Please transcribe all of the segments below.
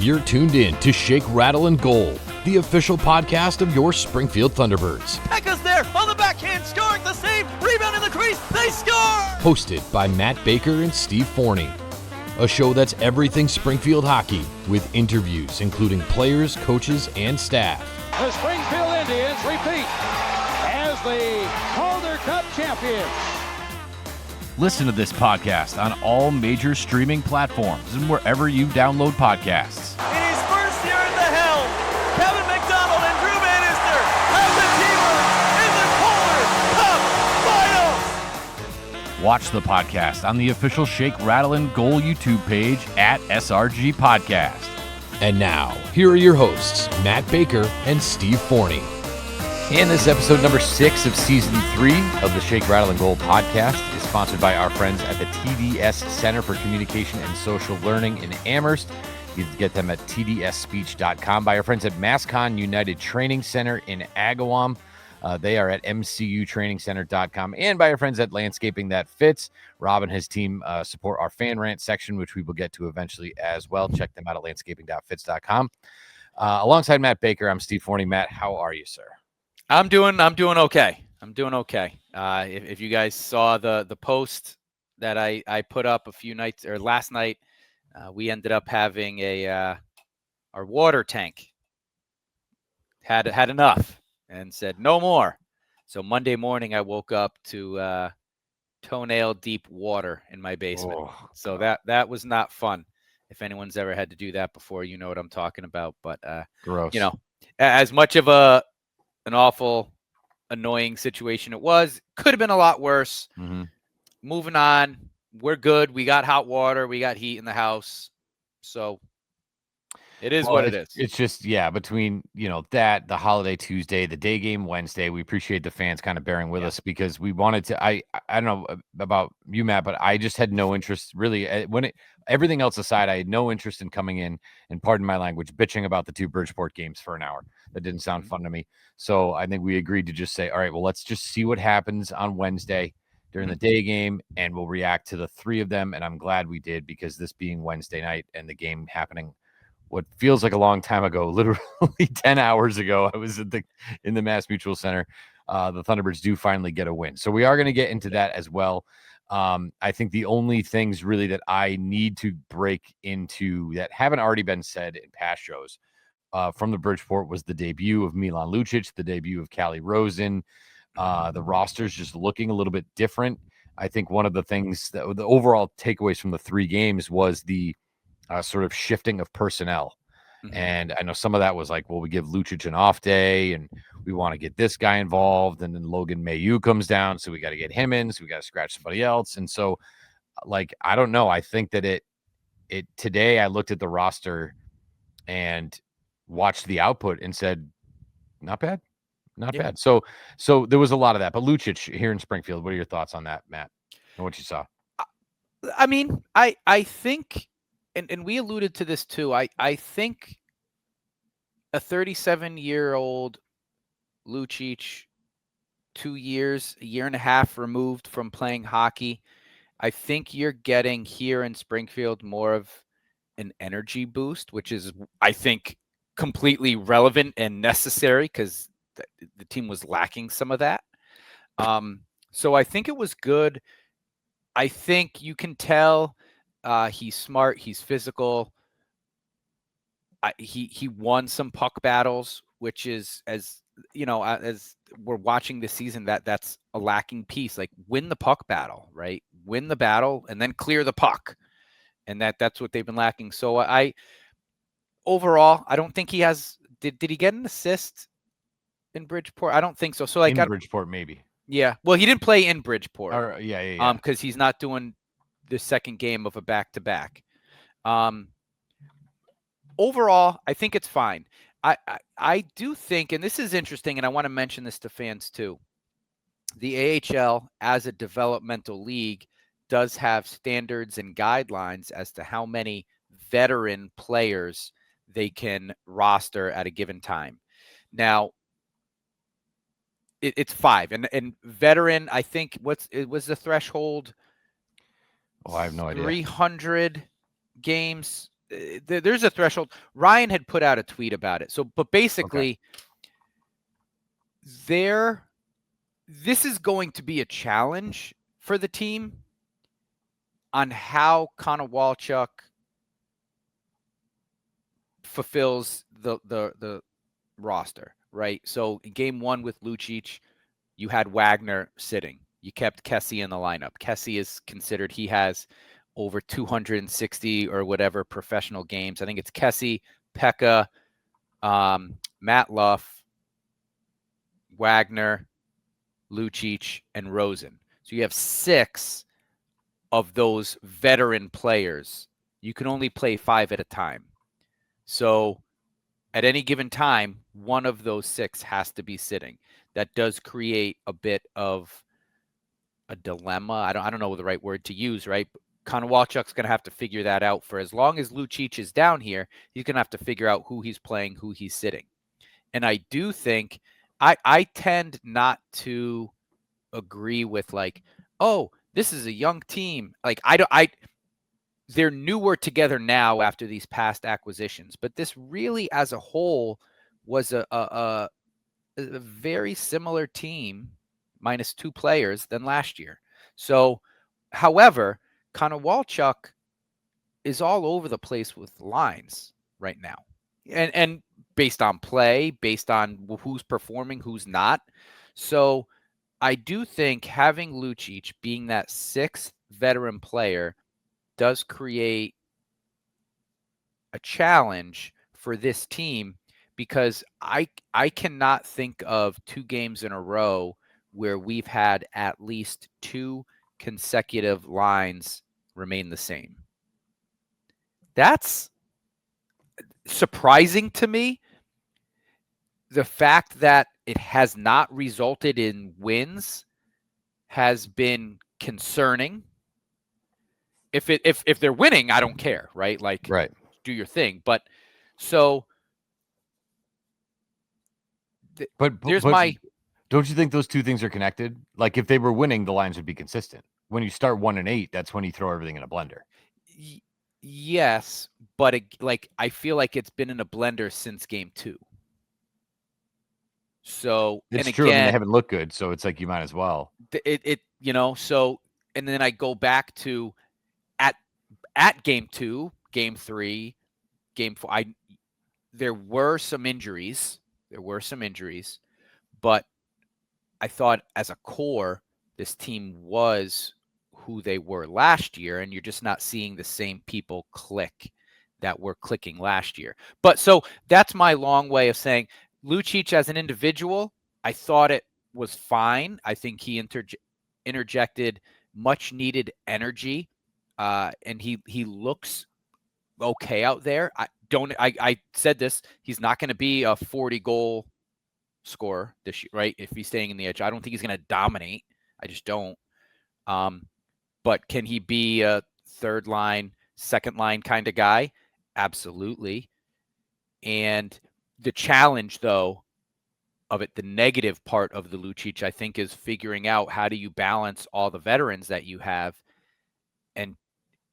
You're tuned in to Shake, Rattle, and Goal, the official podcast of your Springfield Thunderbirds. Pekka's there on the backhand, scoring the save, rebound in the crease, they score! Hosted by Matt Baker and Steve Forney. A show that's everything Springfield hockey, with interviews including players, coaches, and staff. The Springfield Indians repeat as the Calder Cup champions. Listen to this podcast on all major streaming platforms and wherever you download podcasts. In his first year at the helm, Kevin McDonald and Drew Bannister have the Teamers in the Calder Cup Finals. Watch the podcast on the official Shake, Rattle, and Goal YouTube page at SRG Podcast. And now, here are your hosts, Matt Baker and Steve Forney. And this episode number 6 of season 3 of the Shake, Rattle, and Goal podcast is sponsored by our friends at the TDS Center for Communication and Social Learning in Amherst. You can get them at tdsspeech.com. By our friends at MassCon United Training Center in Agawam. They are at mcutrainingcenter.com. And by our friends at Landscaping That Fits. Rob and his team support our fan rant section, which we will get to eventually as well. Check them out at landscaping.fits.com. Alongside Matt Baker, I'm Steve Forney. Matt, how are you, sir? I'm doing okay. If you guys saw the post that I put up last night, we ended up having our water tank had enough and said no more. So Monday morning I woke up to toenail deep water in my basement. Oh, so that was not fun. If anyone's ever had to do that before, you know what I'm talking about. But gross. You know, as much of an awful, annoying situation it was, could have been a lot worse. Mm-hmm. Moving on, we're good. We got hot water, we got heat in the house, so it is what it is. It's just, between that, the holiday Tuesday, the day game Wednesday, we appreciate the fans kind of bearing with us because we wanted to. I don't know about you, Matt, but I just had no interest really everything else aside. I had no interest in coming in and, pardon my language, bitching about the 2 Bridgeport games for an hour. That didn't sound fun to me. So I think we agreed to just say, all right, well, let's just see what happens on Wednesday during the day game, and we'll react to the 3 of them. And I'm glad we did, because this being Wednesday night and the game happening what feels like a long time ago, literally 10 hours ago, I was in the Mass Mutual Center. The Thunderbirds do finally get a win. So we are going to get into that as well. I think the only things really that I need to break into that haven't already been said in past shows from the Bridgeport was the debut of Milan Lucic, the debut of Callie Rosen. The roster's just looking a little bit different. I think one of the things that the overall takeaways from the 3 games was the sort of shifting of personnel. Mm-hmm. And I know some of that was like, well, we give Lucic an off day and we want to get this guy involved. And then Logan Mayu comes down. So we got to get him in. So we got to scratch somebody else. And so, like, I don't know. I think that it today I looked at the roster and watched the output and said, not bad. Not bad. So there was a lot of that. But Lucic here in Springfield, what are your thoughts on that, Matt? And what you saw? I mean, I think, and we alluded to this too, I think a 37-year-old Lucic, 2 years, a year and a half removed from playing hockey, I think you're getting here in Springfield more of an energy boost, which is, I think, completely relevant and necessary because the team was lacking some of that. So I think it was good. I think you can tell he's smart. He's physical. He won some puck battles, which is, as you know, as we're watching this season, that's a lacking piece. Like, win the puck battle, right? Win the battle and then clear the puck, and that's what they've been lacking. So overall, I don't think he has. Did he get an assist in Bridgeport? I don't think so. So like in Bridgeport, maybe. Yeah. Well, he didn't play in Bridgeport. Yeah. Because he's not doing the second game of a back-to-back. Overall, I think it's fine. I do think, and this is interesting, and I want to mention this to fans too. The AHL, as a developmental league, does have standards and guidelines as to how many veteran players they can roster at a given time. Now, it's 5, and veteran, I think, it was the threshold? Oh, I have no idea. 300 games there's a threshold. Ryan had put out a tweet about it. So, but basically, this is going to be a challenge for the team on how Konowalchuk fulfills the roster, right? So in game 1 with Lucic, you had Wagner sitting. You kept Kessie in the lineup. Kessie is considered, he has over 260 or whatever professional games. I think it's Kessie, Pekka, Matt Luff, Wagner, Lucic, and Rosen. So you have 6 of those veteran players. You can only play 5 at a time. So at any given time, one of those 6 has to be sitting. That does create a bit of a dilemma. I don't know the right word to use, right? Konowalchuk's going to have to figure that out. For as long as Lucic is down here, he's going to have to figure out who he's playing, who he's sitting. And I do think I tend not to agree with like, oh, this is a young team. Like they're newer together now after these past acquisitions, but this really as a whole was a very similar team minus 2 players than last year. So, however, Konowalchuk is all over the place with lines right now. And based on play, based on who's performing, who's not. So, I do think having Lucic being that 6th veteran player does create a challenge for this team because I cannot think of 2 games in a row where we've had at least 2 consecutive lines remain the same. That's surprising to me. The fact that it has not resulted in wins has been concerning. If they're winning, I don't care, right? Like, Right. do your thing. But so But there's my. don't you think those 2 things are connected? Like if they were winning, the lines would be consistent. When you start 1-8, that's when you throw everything in a blender. Yes, but I feel like it's been in a blender since game 2. So It's and true. I mean, they again, haven't looked good, so it's like you might as well. it so and then I go back to at game 2, game 3, game 4. There were some injuries. But I thought as a core, this team was who they were last year, and you're just not seeing the same people click that were clicking last year. But so that's my long way of saying Lucic as an individual, I thought it was fine. I think he interjected much needed energy, and he looks okay out there. I said this, he's not going to be a 40 goal scorer this year, right? If he's staying in the edge, I don't think he's going to dominate. I just don't. But can he be a 3rd line, 2nd line kind of guy? Absolutely. And the challenge, though, of it, the negative part of the Lucic, I think, is figuring out how do you balance all the veterans that you have. And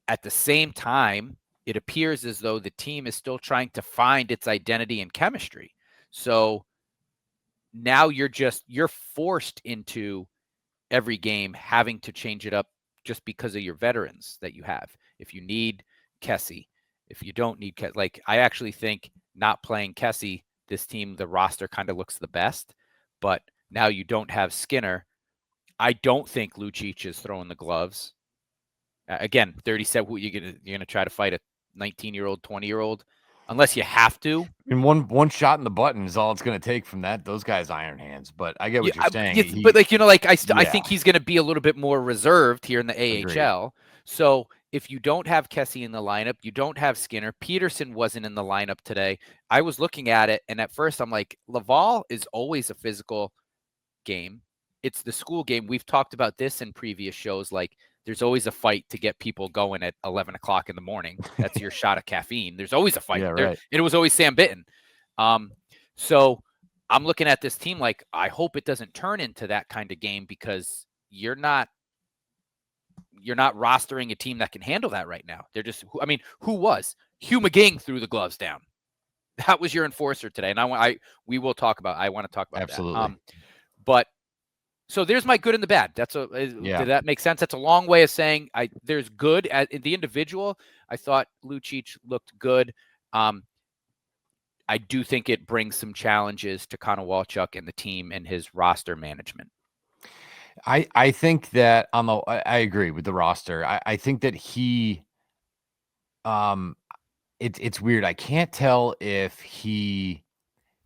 at the same time, it appears as though the team is still trying to find its identity and chemistry. So now you're forced into every game having to change it up just because of your veterans that you have. If you need Kessie, if you don't need Kessie, like I actually think not playing Kessie, this team, the roster kind of looks the best, but now you don't have Skinner. I don't think Lucic is throwing the gloves. Again, 37. You're gonna try to fight a 19-year-old, 20-year-old, unless you have to. And one shot in the button is all it's going to take from that. Those guys iron hands. But I get what you're saying. But I think he's going to be a little bit more reserved here in the AHL. Agreed. So if you don't have Kessie in the lineup, you don't have Skinner. Peterson wasn't in the lineup today. I was looking at it, and at first I'm like, Laval is always a physical game. It's the school game. We've talked about this in previous shows. Like, there's always a fight to get people going at 11 o'clock in the morning. That's your shot of caffeine. There's always a fight. Yeah, there, right. and it was always Sam Bitten. So I'm looking at this team like, I hope it doesn't turn into that kind of game because you're not rostering a team that can handle that right now. They're just, who was? Hugh McGing threw the gloves down. That was your enforcer today, and we will talk about. I want to talk about Absolutely. that. But so there's my good and the bad. Yeah. Did that make sense? That's a long way of saying there's good at the individual. I thought Lucic looked good. I do think it brings some challenges to Connor Walchuk and the team and his roster management. I think that I agree with the roster. I think that he, it's weird. I can't tell if he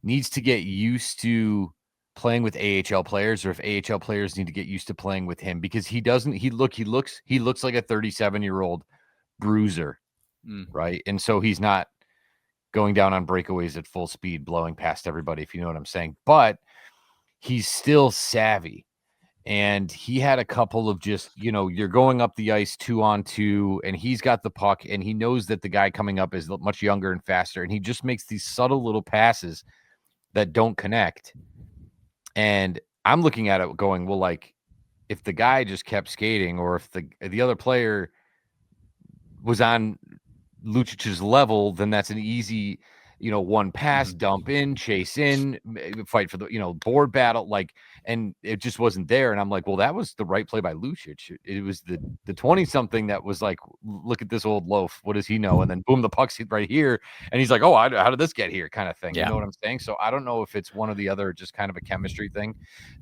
needs to get used to playing with AHL players or if AHL players need to get used to playing with him, because he looks like a 37-year-old bruiser, right? And so he's not going down on breakaways at full speed, blowing past everybody, if you know what I'm saying. But he's still savvy. And he had a couple of just, you're going up the ice 2-on-2, and he's got the puck, and he knows that the guy coming up is much younger and faster. And he just makes these subtle little passes that don't connect. And I'm looking at it going, well, like, if the guy just kept skating, or if the other player was on Lucic's level, then that's an easy, one pass, dump in, chase in, fight for the, board battle, like, and it just wasn't there. And I'm like, well, that was the right play by Lucic. It was the 20-something that was like, look at this old loaf. What does he know? And then boom, the puck's right here. And he's like, oh, how did this get here? Kind of thing. Yeah. You know what I'm saying? So I don't know if it's one or the other, just kind of a chemistry thing.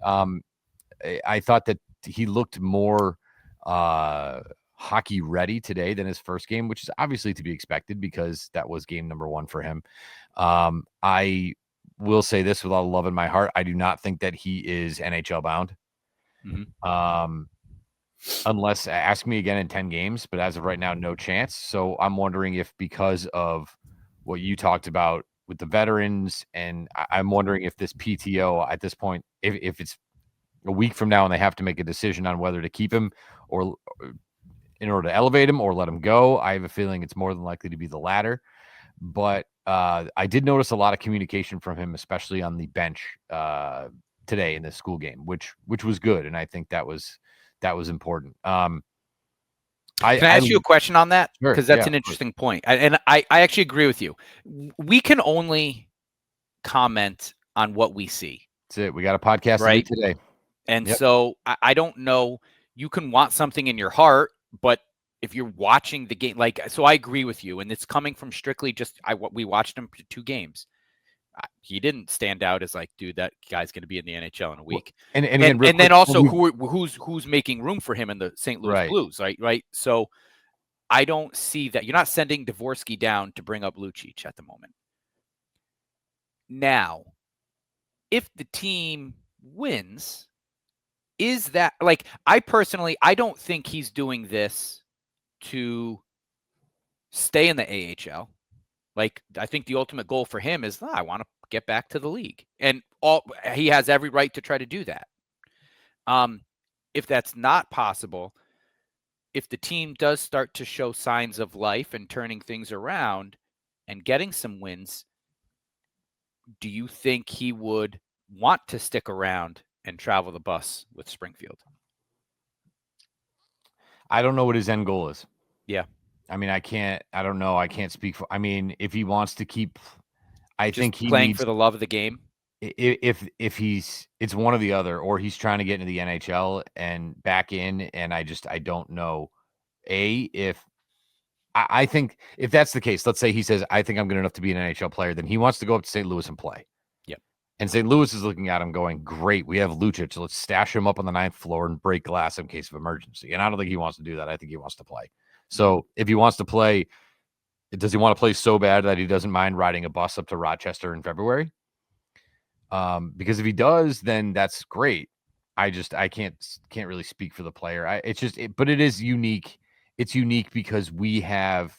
I thought that he looked more hockey ready today than his first game, which is obviously to be expected because that was game number 1 for him. I will say this with all the love in my heart. I do not think that he is NHL bound. Unless ask me again in 10 games, but as of right now, no chance. So I'm wondering if, because of what you talked about with the veterans, and I'm wondering if this PTO at this point, if it's a week from now and they have to make a decision on whether to keep him or in order to elevate him or let him go. I have a feeling it's more than likely to be the latter. But I did notice a lot of communication from him, especially on the bench today in the school game, which was good, and I think that was important. Can I ask you a question on that? Sure, Because that's an interesting point. And I actually agree with you. We can only comment on what we see. That's it. We got a podcast right to do today. And so I don't know. You can want something in your heart, but if you're watching the game, so I agree with you. And it's coming from strictly just we watched him 2 games. He didn't stand out as like, dude, that guy's going to be in the NHL in a week. And then also who's making room for him in the St. Louis Blues, right? So I don't see that. You're not sending Dvorsky down to bring up Lucic at the moment. Now, if the team wins, is that I don't think he's doing this to stay in the AHL. I think the ultimate goal for him is, I want to get back to the league, and he has every right to try to do that. If that's not possible, if the team does start to show signs of life and turning things around and getting some wins, do you think he would want to stick around and travel the bus with Springfield? I don't know what his end goal is. Yeah. I mean, I don't know. I can't speak for, if he wants to keep, I think he playing needs, for the love of the game. If it's one or the other, or he's trying to get into the NHL and back in. And I don't know. I think if that's the case, let's say he says, I think I'm good enough to be an NHL player, then he wants to go up to St. Louis and play. Yep. And St. Louis is looking at him going, great, we have Lucic, so let's stash him up on the 9th floor and break glass in case of emergency. And I don't think he wants to do that. I think he wants to play. So if he wants to play, does he want to play so bad that he doesn't mind riding a bus up to Rochester in February? Because if he does, then that's great. I can't really speak for the player. But it is unique. It's unique because we have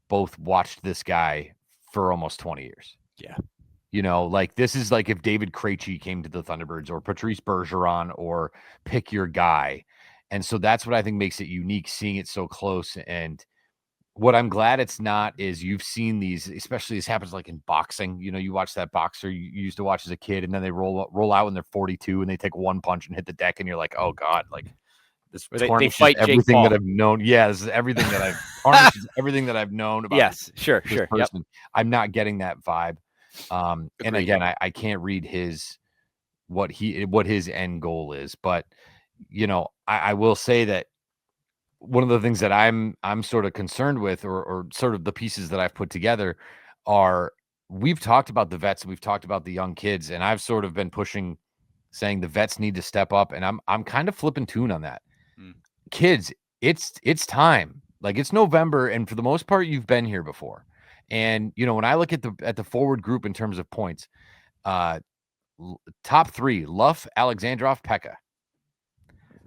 both watched this guy for almost 20 years. Yeah. This is like if David Krejci came to the Thunderbirds, or Patrice Bergeron, or pick your guy. And so that's what I think makes it unique, seeing it so close. And what I'm glad it's not is you've seen these, especially this happens like in boxing. You watch that boxer you used to watch as a kid, and then they roll out when they're 42 and they take one punch and hit the deck, and you're like, oh God, This Where they tarnishes fight Jake everything that Paul. I've known. Yeah, this is everything that I've tarnishes everything that I've known about Yes, sure, this Yep. person. I'm not getting that vibe. And Agreed. again, I can't read what his end goal is, but I will say that one of the things that I'm sort of concerned with, or sort of the pieces that I've put together, are we've talked about the vets, we've talked about the young kids, and I've sort of been pushing, saying the vets need to step up, and I'm kind of flipping tune on that. Kids, it's time. Like, it's November, and for the most part, you've been here before. And when I look at the forward group in terms of points, top 3: Luff, Alexandrov, Pekka.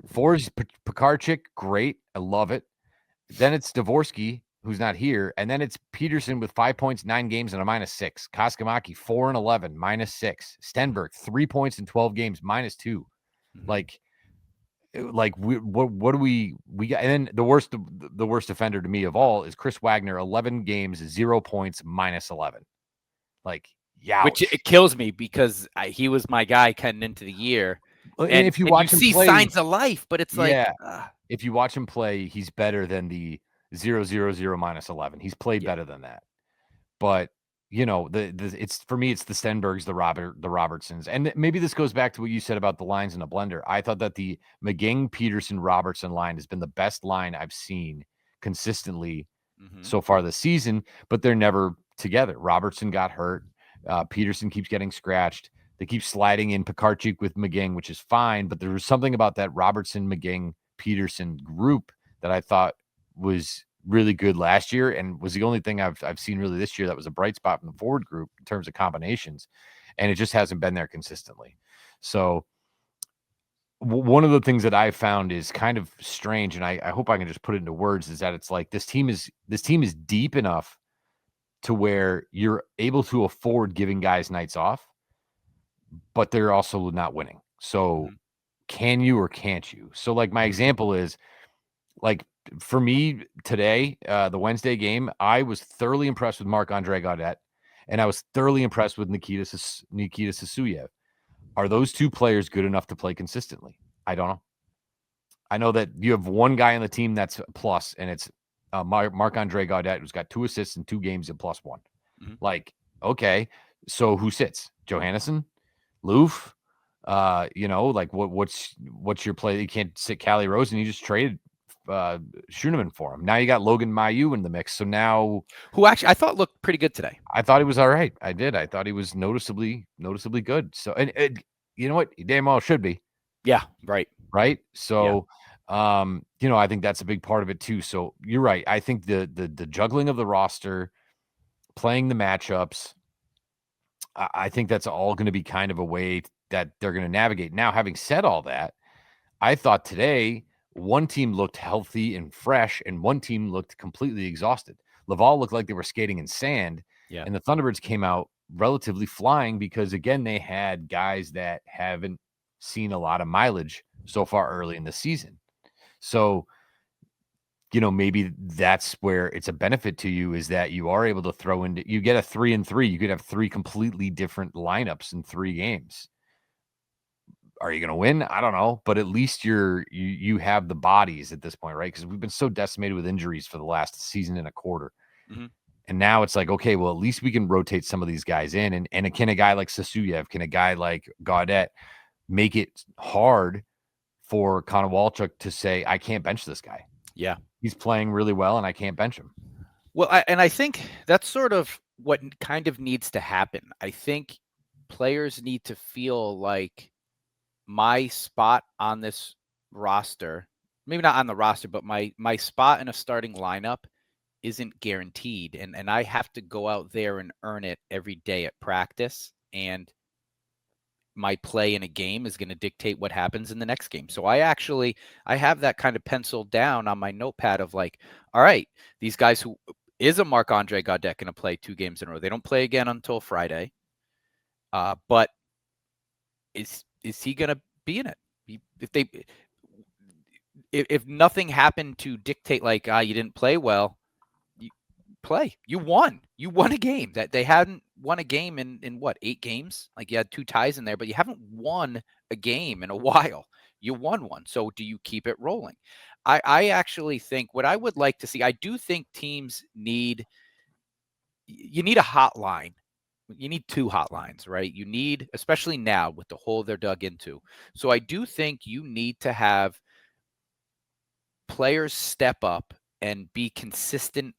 4 is Pekarchik, great, I love it. Then it's Dvorsky, who's not here, and then it's Peterson with 5 points, 9 games, and a -6. Kaskamaki, 4 and 11, -6. Stenberg, 3 points in 12 games, -2. Like, what do we got? And then the worst offender to me of all is Chris Wagner, 11 games, 0 points, -11. Like, yeah. Which it kills me because he was my guy coming into the year. And if you watch him see play, signs of life, but it's yeah, like, if you watch him play, he's better than the 0, 0, 0, -11. He's played better than that. But it's, for me, it's the Stenbergs, the Robertsons, and maybe this goes back to what you said about the lines in a blender. I thought that the McGing, Peterson, Robertson line has been the best line I've seen consistently so far this season, but they're never together. Robertson got hurt. Peterson keeps getting scratched. They keep sliding in Pekarchik with McGing, which is fine, but there was something about that Robertson, McGing, Peterson group that I thought was really good last year, and was the only thing I've seen really this year that was a bright spot in the forward group in terms of combinations, and it just hasn't been there consistently. So one of the things that I found is kind of strange, and I hope I can just put it into words, is that it's like this team is deep enough to where you're able to afford giving guys nights off, but they're also not winning. So can you or can't you? So, like, my example is, like, for me today, the Wednesday game, I was thoroughly impressed with Marc-Andre Gaudette, and I was thoroughly impressed with Nikita Sasuyev. Are those two players good enough to play consistently? I don't know. I know that you have one guy on the team that's a plus, and it's Marc-Andre Gaudette, who's got 2 assists in 2 games and +1. Like, okay, so who sits? Johannesson? Loof? Like, what's your play? You can't sit Callie Rosen. You just traded Schooneman for him. Now you got Logan Mailloux in the mix. So now, who actually I thought looked pretty good today. I thought he was all right. I did. I thought he was noticeably good. So, and you know what? He damn well should be. Yeah, right. Right. So, I think that's a big part of it too. So you're right. I think the juggling of the roster, playing the matchups, I think that's all going to be kind of a way that they're going to navigate. Now, having said all that, I thought today one team looked healthy and fresh, and one team looked completely exhausted. Laval looked like they were skating in sand, and the Thunderbirds came out relatively flying because, again, they had guys that haven't seen a lot of mileage so far early in the season. So, maybe that's where it's a benefit to you, is that you are able to throw into, you get a 3-3. You could have 3 completely different lineups in 3 games. Are you going to win? I don't know, but at least you have the bodies at this point, right? Because we've been so decimated with injuries for the last season and a quarter. And now it's like, okay, well, at least we can rotate some of these guys in. And can a guy like Sasuyev, can a guy like Gaudette make it hard for Konowalchuk to say, I can't bench this guy? Yeah. He's playing really well, and I can't bench him. Well, I think that's sort of what kind of needs to happen. I think players need to feel like my spot on this roster, maybe not on the roster, but my spot in a starting lineup isn't guaranteed. And I have to go out there and earn it every day at practice. And my play in a game is going to dictate what happens in the next game. So I have that kind of penciled down on my notepad of like, all right, these guys, who is a Marc-Andre Gaudette going to play 2 games in a row? They don't play again until Friday. But is he going to be in it? If nothing happened to dictate, like, you didn't play well, you play. You won a game. That they hadn't won a game in what, 8 games? Like, you had 2 ties in there, but you haven't won a game in a while. You won one. So do you keep it rolling? I actually think what I would like to see, I do think teams need a hotline. You need 2 hotlines, right? You need, especially now with the hole they're dug into. So I do think you need to have players step up and be consistent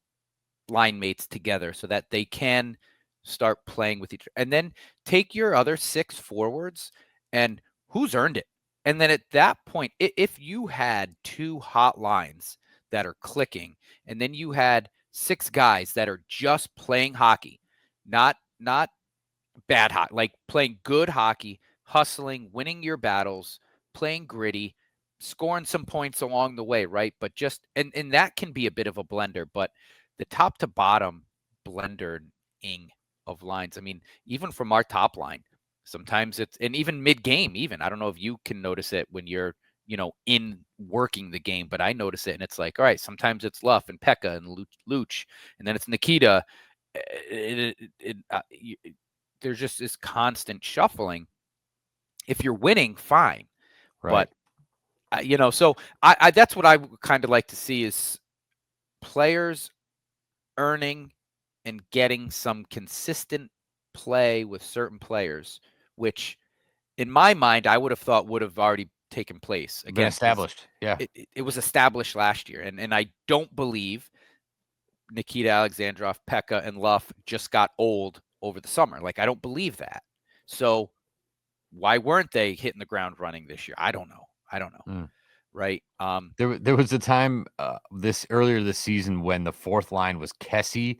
line mates together so that they can start playing with each other. And then take your other 6 forwards and who's earned it. And then at that point, if you had 2 hot lines that are clicking, and then you had 6 guys that are just playing hockey, not bad hockey, like playing good hockey, hustling, winning your battles, playing gritty, scoring some points along the way, right? But just and that can be a bit of a blender, but the top to bottom blending of lines. I mean, even from our top line, sometimes it's, and even mid game, even I don't know if you can notice it when you're in working the game, but I notice it, and it's like, all right, sometimes it's Luff and Pekka and Luch, and then it's Nikita. There's just this constant shuffling. If you're winning, fine, Right. but so I that's what I would kind of like to see is players earning and getting some consistent play with certain players, which in my mind I would have thought would have already taken place Been again because established. Yeah. it was established last year, and I don't believe Nikita Alexandrov, Pekka, and Luff just got old over the summer. Like, I don't believe that. So why weren't they hitting the ground running this year? I don't know. Right. There was a time earlier this season when the 4th line was Kessie,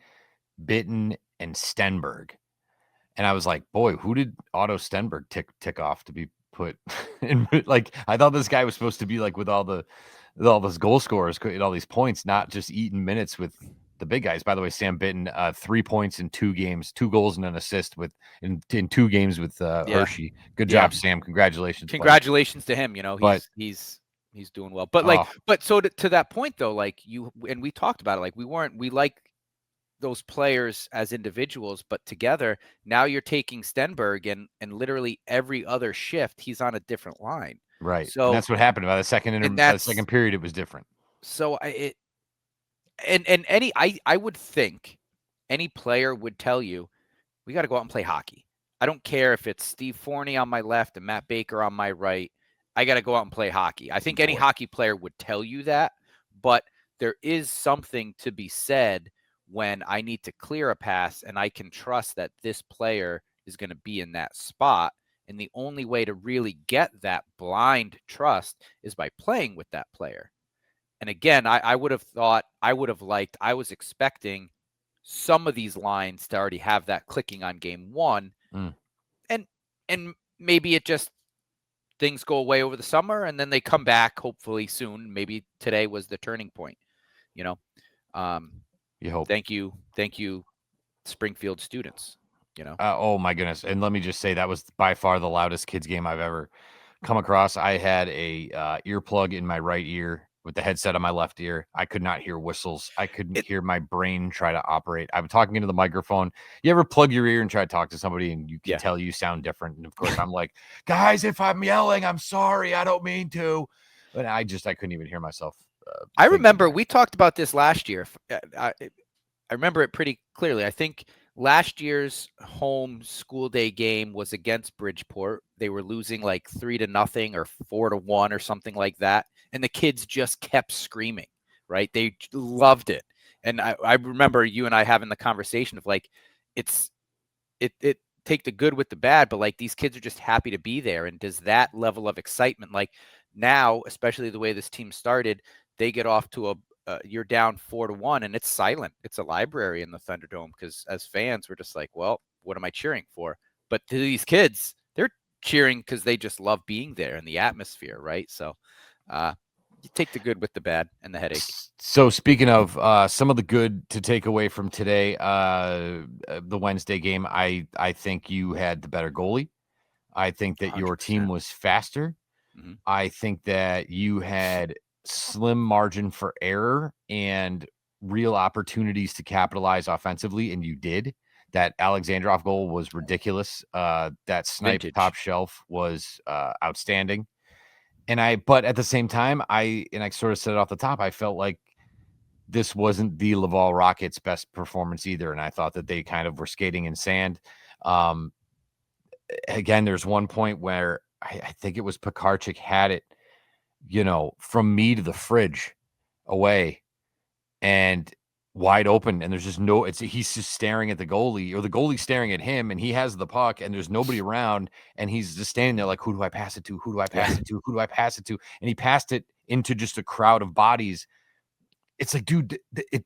Bitten, and Stenberg. And I was like, boy, who did Otto Stenberg tick off to be put in? Like, I thought this guy was supposed to be like with all those goal scorers and all these points, not just eating minutes with the big guys. By the way, Sam Bitten, 3 points in 2 games, 2 goals and an assist in 2 games with Hershey. Good job, Sam. Congratulations. Congratulations to him. He's doing well. But so to that point though, like and we talked about it, like we like those players as individuals, but together now you're taking Stenberg and literally every other shift he's on a different line. Right. So and that's what happened by the second period. It was different. So I would think any player would tell you, we got to go out and play hockey. I don't care if it's Steve Forney on my left and Matt Baker on my right. I got to go out and play hockey. I think any hockey player would tell you that, but there is something to be said when I need to clear a pass and I can trust that this player is going to be in that spot. And the only way to really get that blind trust is by playing with that player. And again, I would have thought, I was expecting some of these lines to already have that clicking on game 1. And maybe it just, things go away over the summer and then they come back hopefully soon. Maybe today was the turning point, You hope. Thank you, Springfield students, oh my goodness. And let me just say, that was by far the loudest kids game I've ever come across. I had a earplug in my right ear with the headset on my left ear. I could not hear whistles. I couldn't hear my brain try to operate. I'm talking into the microphone. You ever plug your ear and try to talk to somebody and you can tell you sound different? And of course I'm like, guys, if I'm yelling, I'm sorry. I don't mean to. But I couldn't even hear myself. I remember we talked about this last year. I remember it pretty clearly. I think last year's home school day game was against Bridgeport. They were losing like 3-0 or 4-1 or something like that. And the kids just kept screaming, right? They loved it. And I remember you and I having the conversation of like, it take the good with the bad, but like these kids are just happy to be there. And does that level of excitement, like now, especially the way this team started, they get off to you're down 4-1 and it's silent. It's a library in the Thunderdome because as fans, we're just like, well, what am I cheering for? But to these kids, they're cheering because they just love being there and the atmosphere, right? So you take the good with the bad and the headache. So speaking of some of the good to take away from today, the Wednesday game, I think you had the better goalie. I think that 100%. Your team was faster. Mm-hmm. I think that you had slim margin for error and real opportunities to capitalize offensively, and you did. That Alexandrov goal was ridiculous. That snipe top shelf was outstanding. But at the same time, I sort of said it off the top, I felt like this wasn't the Laval Rockets' best performance either, and I thought that they kind of were skating in sand. Again, there's one point where I think it was Pekarchik had it, from me to the fridge away and wide open, and there's just he's just staring at the goalie, or the goalie's staring at him, and he has the puck, and there's nobody around, and he's just standing there like, who do I pass it to? Who do I pass it to? Who do I pass it to? And he passed it into just a crowd of bodies. It's like, dude,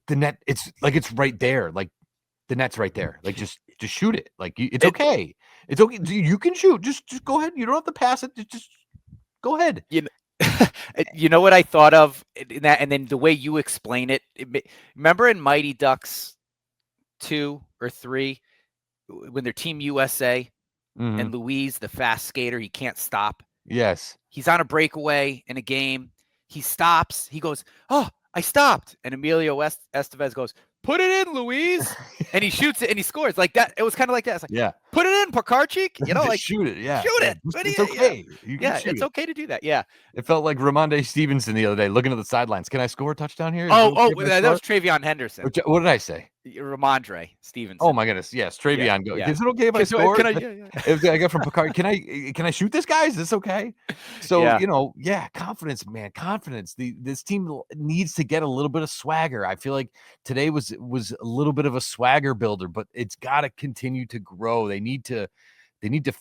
the net, it's like, it's right there. Like, the net's right there. Like, just shoot it. Like, it's okay. It's okay. You can shoot. Just go ahead. You don't have to pass it. Just go ahead. You know what I thought of in that, and then the way you explain it. Remember in Mighty Ducks 2 or 3 when they're Team USA and Louise, the fast skater, he can't stop. Yes. He's on a breakaway in a game. He stops. He goes, "Oh, I stopped." And Emilio Estevez goes, "Put it in, Louise." And he shoots it and he scores like that. It was kind of like that. It's like, Yeah. Put it in, Pekarchik. Like, shoot it. Yeah. Shoot it. It's okay. You can shoot it's okay to do that. Yeah. It felt like Ramonde Stevenson the other day looking at the sidelines. Can I score a touchdown here? That was Travion Henderson. What did I say? Ramondre Stevenson. Oh my goodness. Yes. Travion. Yeah. Is it okay if I score? Can If I get from Picard, can I shoot this guy? Is this okay? So, confidence, man, confidence. This team needs to get a little bit of swagger. I feel like today was a little bit of a swagger builder, but it's got to continue to grow. They need to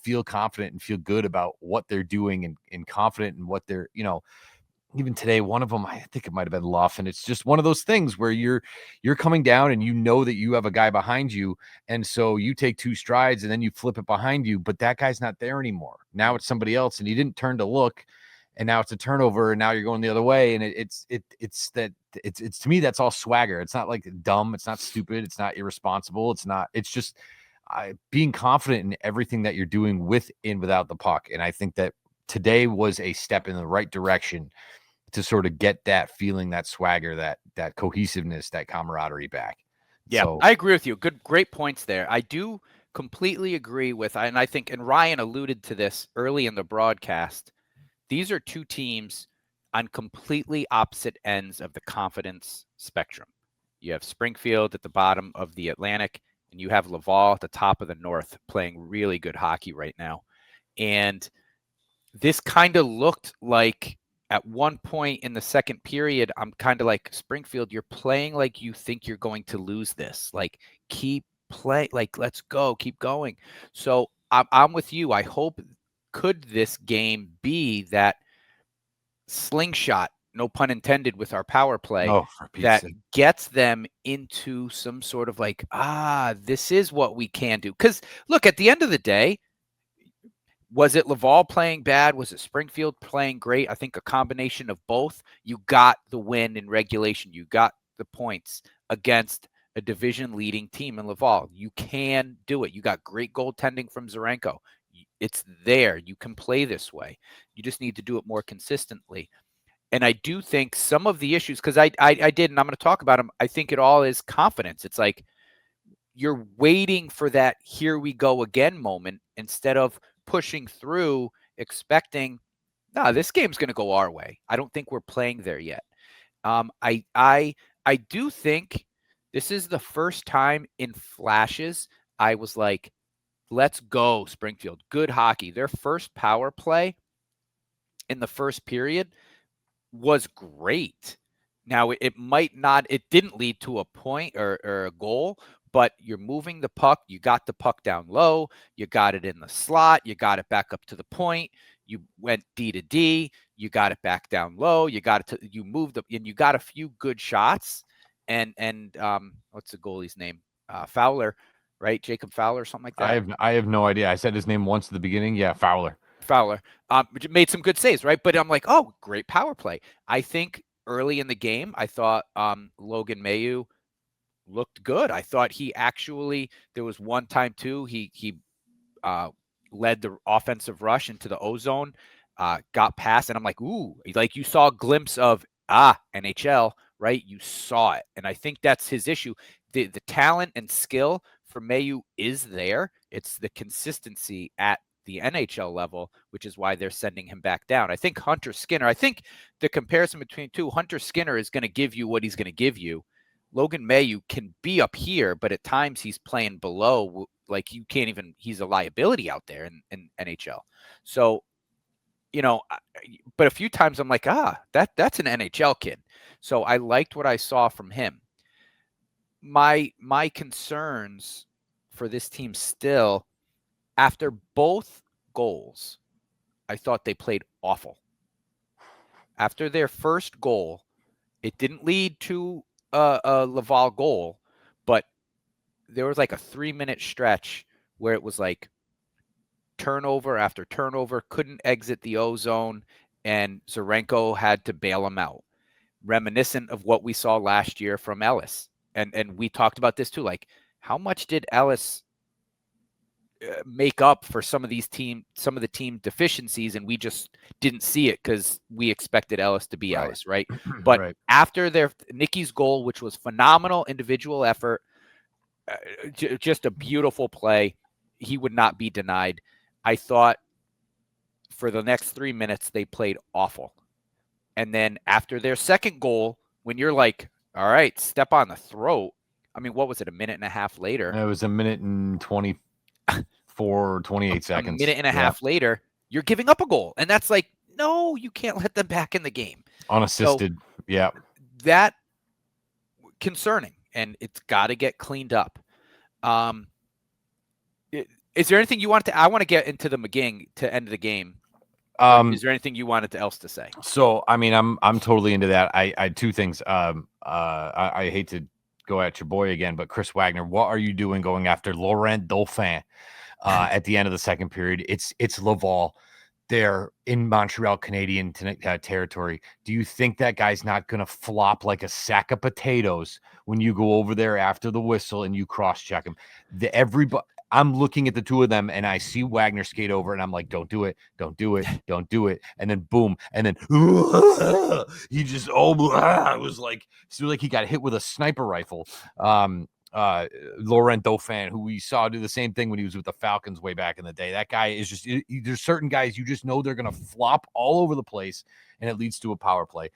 feel confident and feel good about what they're doing, and confident in what they're, even today, one of them, I think it might've been Luff. And it's just one of those things where you're coming down and you know that you have a guy behind you. And so you take 2 strides and then you flip it behind you, but that guy's not there anymore. Now it's somebody else, and you didn't turn to look, and now it's a turnover, and now you're going the other way. And it's to me, that's all swagger. It's not like dumb. It's not stupid. It's not irresponsible. It's just being confident in everything that you're doing with and without the puck. And I think that today was a step in the right direction to sort of get that feeling, that swagger, that cohesiveness, that camaraderie back. Yeah, So, I agree with you. Great points there. I do completely agree with, and I think, and Ryan alluded to this early in the broadcast, these are 2 teams on completely opposite ends of the confidence spectrum. You have Springfield at the bottom of the Atlantic, and you have Laval at the top of the North playing really good hockey right now. And this kind of looked like, at one point in the second period, I'm kind of like, Springfield, you're playing like you think you're going to lose this. Like, keep play, like, let's go, keep going. So I'm with you. I hope, could this game be that slingshot, no pun intended, with our power play that gets them into some sort of like, this is what we can do. Because look, at the end of the day, was it Laval playing bad? Was it Springfield playing great? I think a combination of both. You got the win in regulation. You got the points against a division-leading team in Laval. You can do it. You got great goaltending from Zarenko. It's there. You can play this way. You just need to do it more consistently. And I do think some of the issues, because I did, and I'm going to talk about them, I think it all is confidence. It's like you're waiting for that here we go again moment instead of pushing through, expecting, this game's going to go our way. I don't think we're playing there yet. I do think this is the first time in flashes I was like, let's go, Springfield. Good hockey. Their first power play in the first period was great. Now, it didn't lead to a point or a goal, but you're moving the puck. You got the puck down low. You got it in the slot. You got it back up to the point. You went D to D. You got it back down low. You moved up, and you got a few good shots. And what's the goalie's name? Fowler, right? Jacob Fowler, something like that. I have no idea. I said his name once at the beginning. Yeah, Fowler. Made some good saves, right? But I'm like, oh, great power play. I think early in the game, I thought Logan Mailloux looked good. I thought he actually, there was one time too, he led the offensive rush into the O-zone, got past, and I'm like, ooh, like you saw a glimpse of NHL, right? You saw it. And I think that's his issue. The talent and skill for Mailloux is there. It's the consistency at the NHL level, which is why they're sending him back down. I think Hunter Skinner, I think the comparison between two, Hunter Skinner is going to give you what he's going to give you. Logan Mailloux can be up here, but at times he's playing below. Like you can't even, he's a liability out there in NHL. So, you know, but a few times I'm like, that's an NHL kid. So I liked what I saw from him. My concerns for this team still, after both goals, I thought they played awful. After their first goal, it didn't lead to a Laval goal, but there was like a 3-minute stretch where it was like turnover after turnover, couldn't exit the O zone, and Zarenko had to bail him out. Reminiscent of what we saw last year from Ellis. And we talked about this too. Like, how much did Ellis make up for some of the team deficiencies, and we just didn't see it because we expected Ellis to be Ellis, right? But after Nicky's goal, which was phenomenal individual effort, just a beautiful play, he would not be denied. I thought for the next 3 minutes they played awful, and then after their second goal, when you're like, all right, step on the throat. I mean, what was it? A minute and a half later. It was a minute and 28 seconds. A minute and a half later, you're giving up a goal. And that's like, no, you can't let them back in the game. Unassisted. So, that concerning, and it's got to get cleaned up. Is there anything you want to? I want to get into the McGing to end the game. Is there anything you wanted else to say? So, I mean, I'm totally into that. I two things. I hate to go at your boy again, but Chris Wagner, what are you doing going after Laurent Dauphin at the end of the second period? It's Laval. They're in Montreal Canadian territory. Do you think that guy's not going to flop like a sack of potatoes when you go over there after the whistle and you cross-check him? I'm looking at the two of them and I see Wagner skate over and I'm like, don't do it. Don't do it. Don't do it. And then boom. And then he just, it was like he got hit with a sniper rifle. Laurent Dauphin, who we saw do the same thing when he was with the Falcons way back in the day. That guy is just, there's certain guys you just know they're going to flop all over the place and it leads to a power play.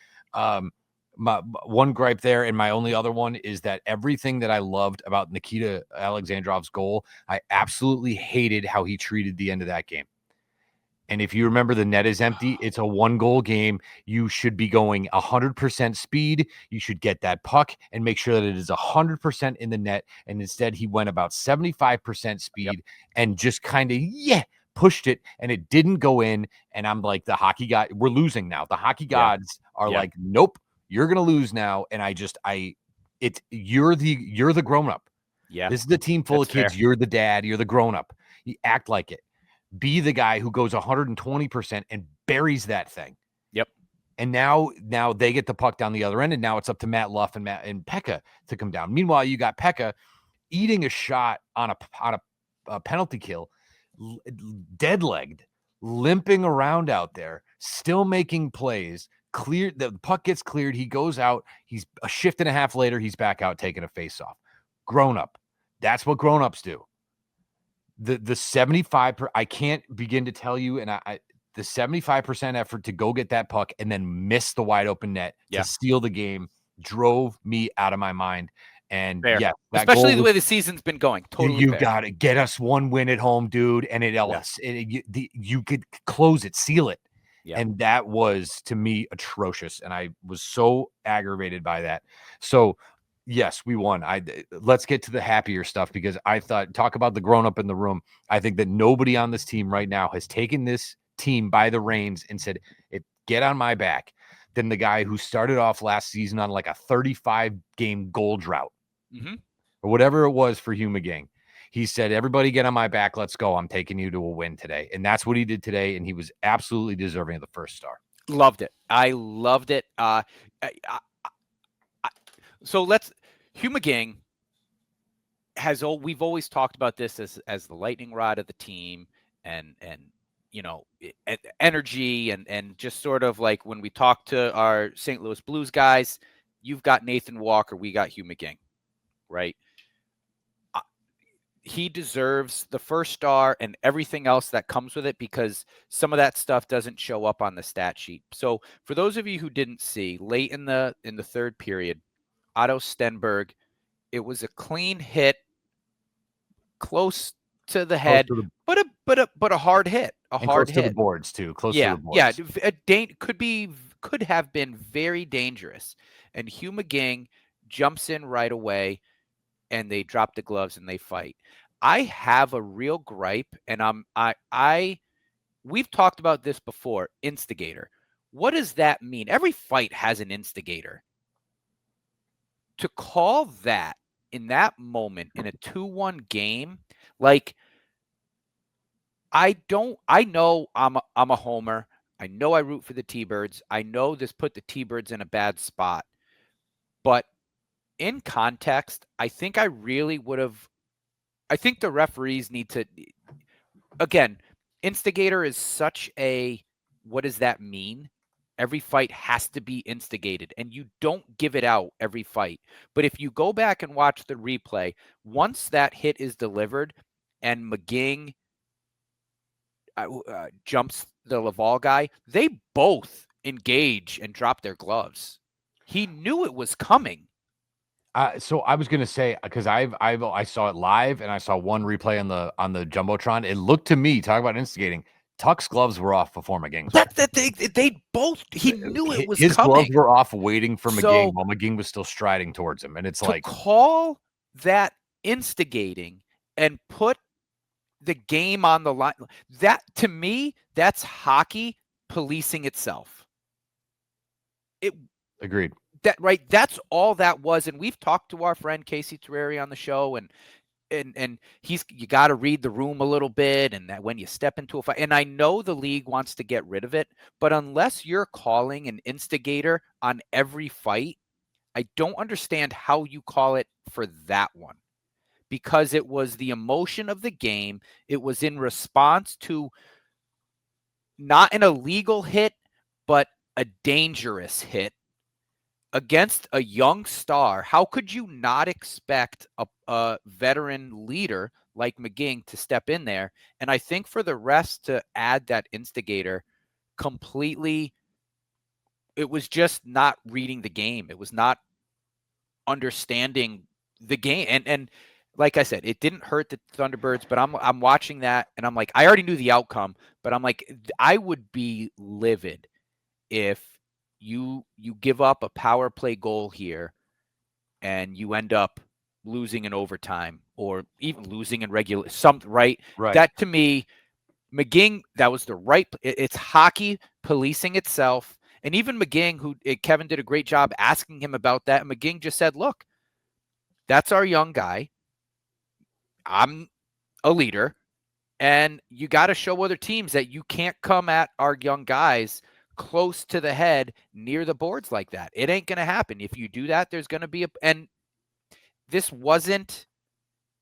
My one gripe there, and my only other one, is that everything that I loved about Nikita Alexandrov's goal, I absolutely hated how he treated the end of that game. And if you remember, the net is empty. It's a 1-goal game. You should be going 100% speed. You should get that puck and make sure that it is 100% in the net. And instead, he went about 75% speed and just kind of, pushed it, and it didn't go in. And I'm like, the hockey guy, we're losing now. The hockey gods are like, nope. You're going to lose now. And you're the grown up. Yeah. This is the team full of kids. Fair. You're the dad. You're the grown up. You act like it. Be the guy who goes 120% and buries that thing. Yep. And now they get the puck down the other end. And now it's up to Matt Luff and Pekka to come down. Meanwhile, you got Pekka eating a shot on a penalty kill, dead-legged, limping around out there, still making plays. Cleared, the puck gets cleared. He goes out. He's a shift and a half later. He's back out taking a face off. Grown up. That's what grown ups do. The 75. I can't begin to tell you. And the 75% effort to go get that puck and then miss the wide open net to steal the game drove me out of my mind. And especially the way the season's been going. Totally, you got to get us one win at home, dude. And you could close it, seal it. Yeah. And that was, to me, atrocious. And I was so aggravated by that. So, yes, we won. Let's get to the happier stuff, because I thought, talk about the grown-up in the room. I think that nobody on this team right now has taken this team by the reins and said, get on my back, than the guy who started off last season on like a 35-game goal drought or whatever it was for Hugh McGing. He said, everybody get on my back. Let's go. I'm taking you to a win today. And that's what he did today. And he was absolutely deserving of the first star. Loved it. I loved it. So Hugh McGing we've always talked about this as the lightning rod of the team, and energy and just sort of like when we talk to our St. Louis Blues guys, you've got Nathan Walker, we got Hugh McGing, right? he deserves the first star and everything else that comes with it, because some of that stuff doesn't show up on the stat sheet. So for those of you who didn't see, late in the third period, Otto Stenberg, it was a clean hit, close to the head, but a hard hit, close to the boards too. Close to the boards. Could have been very dangerous. And Hugh McGing jumps in right away, and they drop the gloves and they fight. I have a real gripe, and we've talked about this before. Instigator. What does that mean? Every fight has an instigator. To call that in that moment in a 2-1 game, like, I know I'm a homer. I know I root for the T-Birds. I know this put the T-Birds in a bad spot. But in context, I think I think the referees need to, again, instigator is such a, what does that mean? Every fight has to be instigated, and you don't give it out every fight. But if you go back and watch the replay, once that hit is delivered and McGing jumps the Laval guy, they both engage and drop their gloves. He knew it was coming. So I was gonna say, because I saw it live and I saw one replay on the jumbotron. It looked to me, talk about instigating, Tuck's gloves were off before McGing's. They both, he knew it was his coming. gloves were off, waiting for McGing while McGing was still striding towards him. And it's like, call that instigating and put the game on the line. That, to me, that's hockey policing itself. Agreed. That's all that was. And we've talked to our friend Casey Terreri on the show, and you got to read the room a little bit, and that when you step into a fight, and I know the league wants to get rid of it, but unless you're calling an instigator on every fight, I don't understand how you call it for that one, because it was the emotion of the game. It was in response to not an illegal hit, but a dangerous hit against a young star. How could you not expect a veteran leader like McGing to step in there? And I think for the rest to add that instigator completely, it was just not reading the game. It was not understanding the game. And like I said, it didn't hurt the Thunderbirds, but I'm watching that and I'm like, I already knew the outcome, but I'm like, I would be livid if you give up a power play goal here and you end up losing in overtime or even losing in regular something, right? That, to me, McGing, that was the right. It's hockey policing itself. And even McGing, Kevin did a great job asking him about that. And McGing just said, look, that's our young guy. I'm a leader. And you got to show other teams that you can't come at our young guys close to the head near the boards like that. It ain't going to happen. If you do that, there's going to be and this wasn't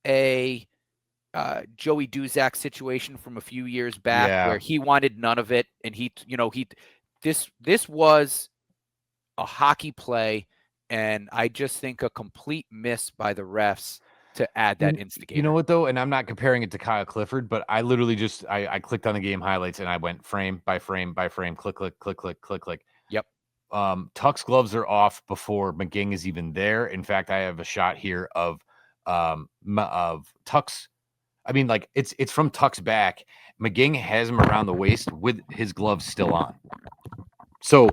a Joey Duzak situation from a few years back where he wanted none of it. And this was a hockey play. And I just think a complete miss by the refs to add that instigator. You know what, though? And I'm not comparing it to Kyle Clifford, but I literally just, I clicked on the game highlights and I went frame by frame by frame, click, click, click, click, click, click. Yep. Tuck's gloves are off before McGing is even there. In fact, I have a shot here of Tuck's. I mean, like, it's from Tuck's back. McGing has him around the waist with his gloves still on. So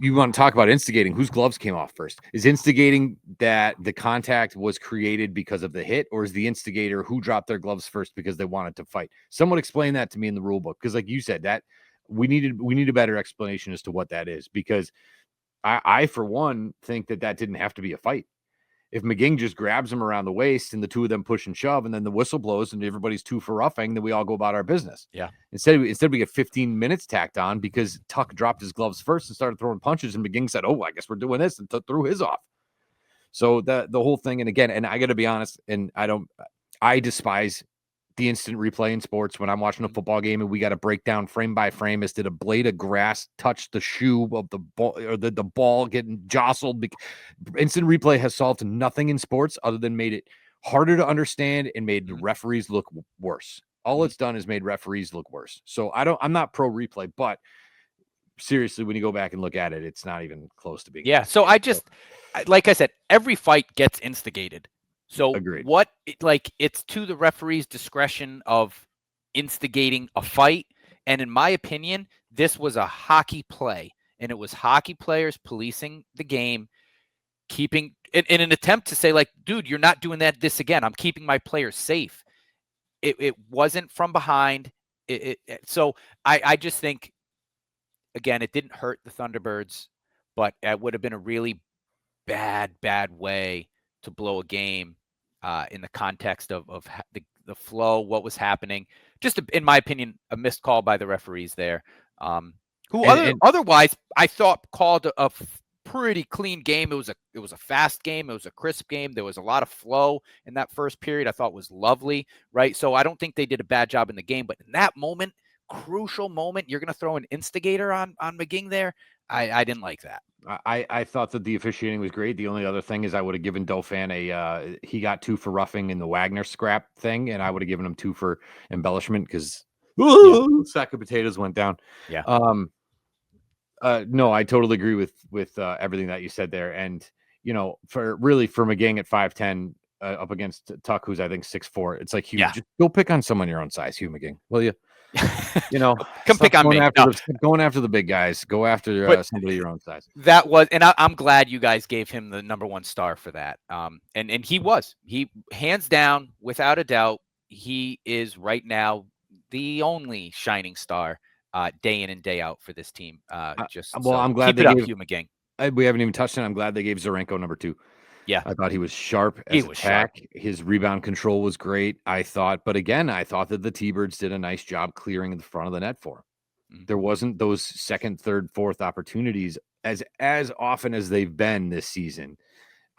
you want to talk about instigating? Whose gloves came off first? Is instigating that the contact was created because of the hit, or is the instigator who dropped their gloves first because they wanted to fight? Someone explain that to me in the rule book, because like you said, that we need a better explanation as to what that is, because I for one think that didn't have to be a fight. If McGing just grabs him around the waist and the two of them push and shove, and then the whistle blows and everybody's 2 for roughing, then we all go about our business. Yeah. Instead we get 15 minutes tacked on because Tuck dropped his gloves first and started throwing punches, and McGing said, "Oh, I guess we're doing this," and threw his off. So the whole thing, and again, and I got to be honest, and I despise the instant replay in sports. When I'm watching a football game and we got to break down frame by frame as did a blade of grass touch the shoe of the ball, or the ball getting jostled. Instant replay has solved nothing in sports other than made it harder to understand and made the Mhm. referees look worse. All Mhm. it's done is made referees look worse. So I'm not pro replay, but seriously, when you go back and look at it, it's not even close to being Yeah. So like I said, every fight gets instigated. So agreed. it's to the referee's discretion of instigating a fight. And in my opinion, this was a hockey play, and it was hockey players policing the game, keeping in an attempt to say, like, dude, you're not doing this again. I'm keeping my players safe. It wasn't from behind. So I just think, again, it didn't hurt the Thunderbirds, but it would have been a really bad way to blow a game in the context of the flow, what was happening. Just in my opinion, a missed call by the referees there. Who And otherwise I thought called a pretty clean game. It was a fast game. It was a crisp game. There was a lot of flow in that first period. I thought was lovely, right? So I don't think they did a bad job in the game, but in that moment, crucial moment, you're going to throw an instigator on McGing there. I didn't like that. I thought that the officiating was great. The only other thing is I would have given Dauphin he got 2 for roughing in the Wagner scrap thing, and I would have given him 2 for embellishment because sack of potatoes went down. Yeah. No, I totally agree with everything that you said there. And for McGing at 5'10", up against Tuck, who's I think 6'4", it's like, Hugh, just go pick on someone your own size, Hugh McGing, will you? Come pick on me. Going after the big guys. Go after somebody your own size. That was, and I'm glad you guys gave him the #1 star for that. And he hands down, without a doubt, he is right now the only shining star, day in and day out for this team. I'm glad keep they it up, gave Hugh McGing. We haven't even touched on. I'm glad they gave Zarenko #2. Yeah, I thought he was sharp he as was sharp. attack. His rebound control was great, I thought. But again, I thought that the T-Birds did a nice job clearing the front of the net for him. Mhm. There wasn't those second, third, fourth opportunities as often as they've been this season.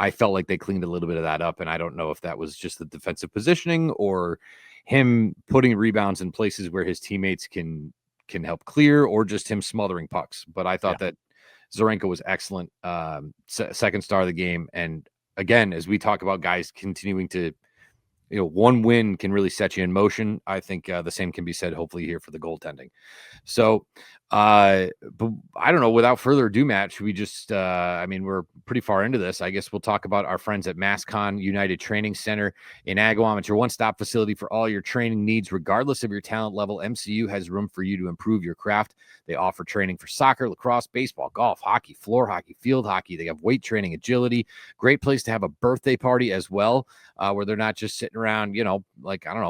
I felt like they cleaned a little bit of that up, and I don't know if that was just the defensive positioning or him putting rebounds in places where his teammates can help clear, or just him smothering pucks. But I thought that Zarenko was excellent, second star of the game. And again, as we talk about guys continuing to, one win can really set you in motion. I think the same can be said, hopefully, here for the goaltending. So, but I don't know. Without further ado, Matt, should we just? We're pretty far into this. I guess we'll talk about our friends at MassCon United Training Center in Agawam. It's your one-stop facility for all your training needs, regardless of your talent level. MCU has room for you to improve your craft. They offer training for soccer, lacrosse, baseball, golf, hockey, floor hockey, field hockey. They have weight training, agility. Great place to have a birthday party as well, where they're not just sitting around,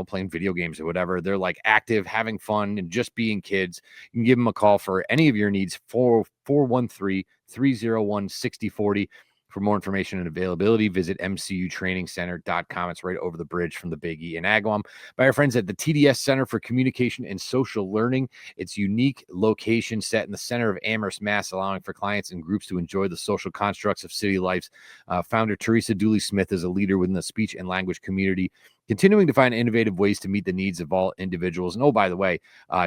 playing video games or whatever. They're like active, having fun, and just being kids. You can give them a call for any of your needs, 413-301-6040. For more information and availability, visit mcutrainingcenter.com. It's right over the bridge from the Big E in Agawam. By our friends at the TDS Center for Communication and Social Learning. Its unique location set in the center of Amherst, Mass., allowing for clients and groups to enjoy the social constructs of city life. Founder Teresa Dooley-Smith is a leader within the speech and language community, continuing to find innovative ways to meet the needs of all individuals. And by the way,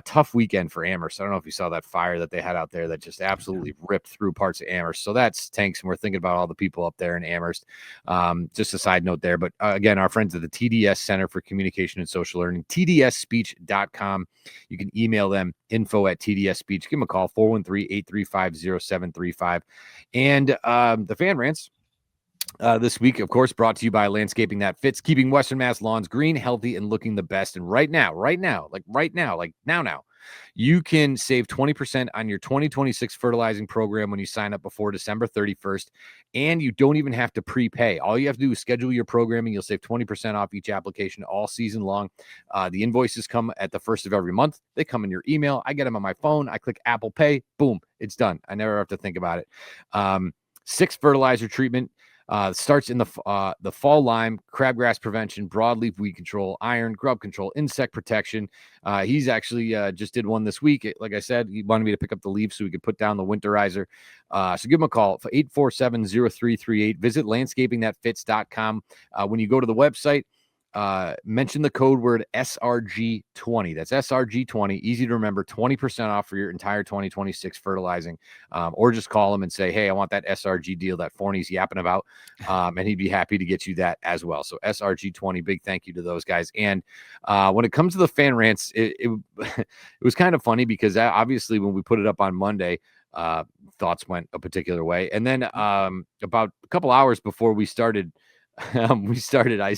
tough weekend for Amherst. I don't know if you saw that fire that they had out there that just absolutely ripped through parts of Amherst. So that's tanks, and we're thinking about all the people up there in Amherst. Just a side note there. But again, our friends at the TDS Center for Communication and Social Learning, tdsspeech.com. You can email them, info@tdsspeech. Give them a call, 413-835-0735. And the Fan Rants this week, of course, brought to you by Landscaping That Fits, keeping Western Mass lawns green, healthy, and looking the best. And right now, you can save 20% on your 2026 fertilizing program when you sign up before December 31st, and you don't even have to prepay. All you have to do is schedule your programming. You'll save 20% off each application all season long. The invoices come at the first of every month. They come in your email. I get them on my phone. I click Apple Pay. Boom, it's done. I never have to think about it. 6 fertilizer treatment. Starts in the fall lime, crabgrass prevention, broadleaf weed control, iron, grub control, insect protection. He's actually just did one this week. Like I said, he wanted me to pick up the leaves so we could put down the winterizer. So give him a call for 847-0338. Visit landscapingthatfits.com. When you go to the website, mention the code word SRG20. That's SRG20. Easy to remember. 20% off for your entire 2026 fertilizing. Or just call him and say, hey, I want that SRG deal that Forney's yapping about. And he'd be happy to get you that as well. So SRG20, big thank you to those guys. And when it comes to the fan rants, it was kind of funny because obviously when we put it up on Monday, thoughts went a particular way. And then about a couple hours before we started, I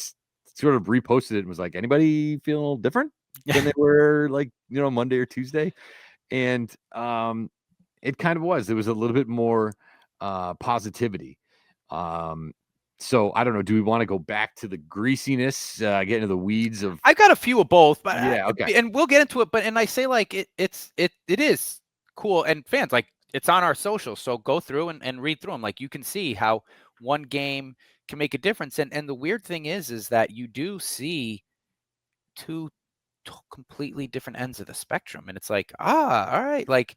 sort of reposted it and was like, anybody feel different than they were like, Monday or Tuesday? And it kind of was. There was a little bit more positivity. So I don't know. Do we want to go back to the greasiness, get into the weeds of? I've got a few of both, but yeah, okay. And we'll get into it. But I say like it is cool, and fans, like, it's on our socials, so go through and read through them. Like, you can see how one game can make a difference. And the weird thing is that you do see two completely different ends of the spectrum, and it's like, all right, like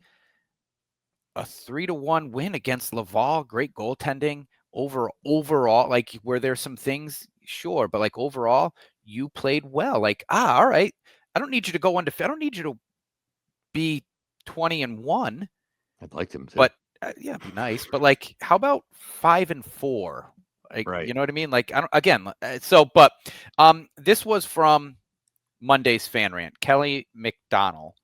a 3-1 win against Laval, great goaltending. Overall, like, were there some things? Sure, but like overall, you played well. Like, all right, I don't need you to go undefeated. I don't need you to be 20-1. I'd like them to, but yeah, it'd be nice. But like, how about 5-4? Like, right? You know what I mean? Like, I don't. Again, but this was from Monday's fan rant, Kelly McDonald,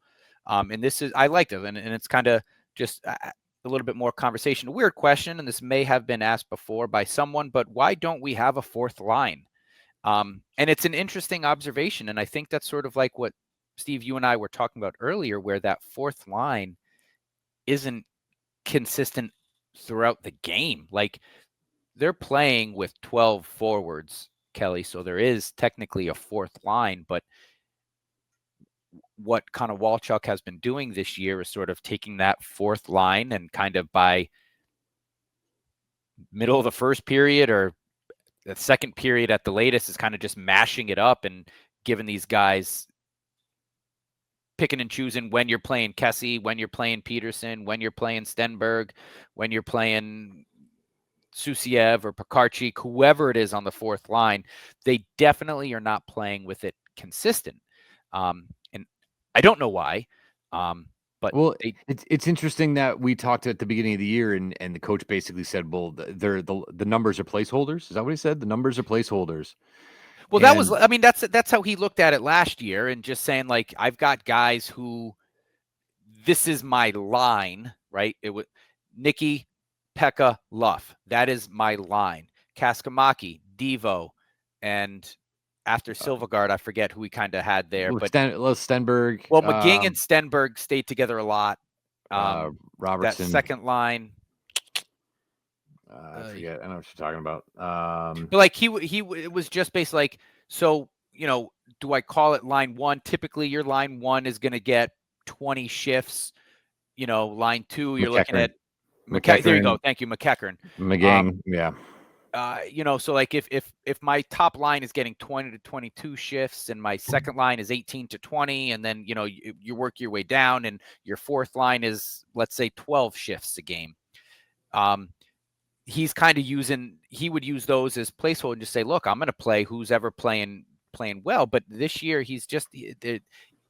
and this is, I liked it, and it's kind of just a little bit more conversation. A weird question, and this may have been asked before by someone, but why don't we have a fourth line? And it's an interesting observation, and I think that's sort of like what, Steve, you and I were talking about earlier, where that fourth line isn't consistent throughout the game. Like, they're playing with 12 forwards, Kelly, so there is technically a fourth line, but what kind of Walchuk has been doing this year is sort of taking that fourth line and kind of by middle of the first period or the second period at the latest is kind of just mashing it up and giving these guys, picking and choosing when you're playing Kessie, when you're playing Peterson, when you're playing Stenberg, when you're playing Susiev or Pekarchik, whoever it is on the fourth line. They definitely are not playing with it consistent. And I don't know why. But it's interesting that we talked at the beginning of the year, and the coach basically said, well, the numbers are placeholders. Is that what he said? The numbers are placeholders. Well, that was, I mean, that's how he looked at it last year, and just saying, like, I've got guys who, this is my line, right? It was Nikki, Pekka, Luff. That is my line. Kaskamaki, Devo, and after Silvergard, I forget who we kind of had there. But Stenberg. Well, McGing and Stenberg stayed together a lot. Robertson. That second line. I forget. I know what you're talking about. But like it was just basically like, so, do I call it line one? Typically, your line one is going to get 20 shifts. Line two, you're looking at McEachern. There you go. Thank you, McEachern. McGing, yeah. So like if my top line is getting 20 to 22 shifts and my second line is 18 to 20, and then, you work your way down and your fourth line is, let's say, 12 shifts a game. He's kind of he would use those as placeholder and just say, look, I'm going to play who's ever playing well. But this year he's just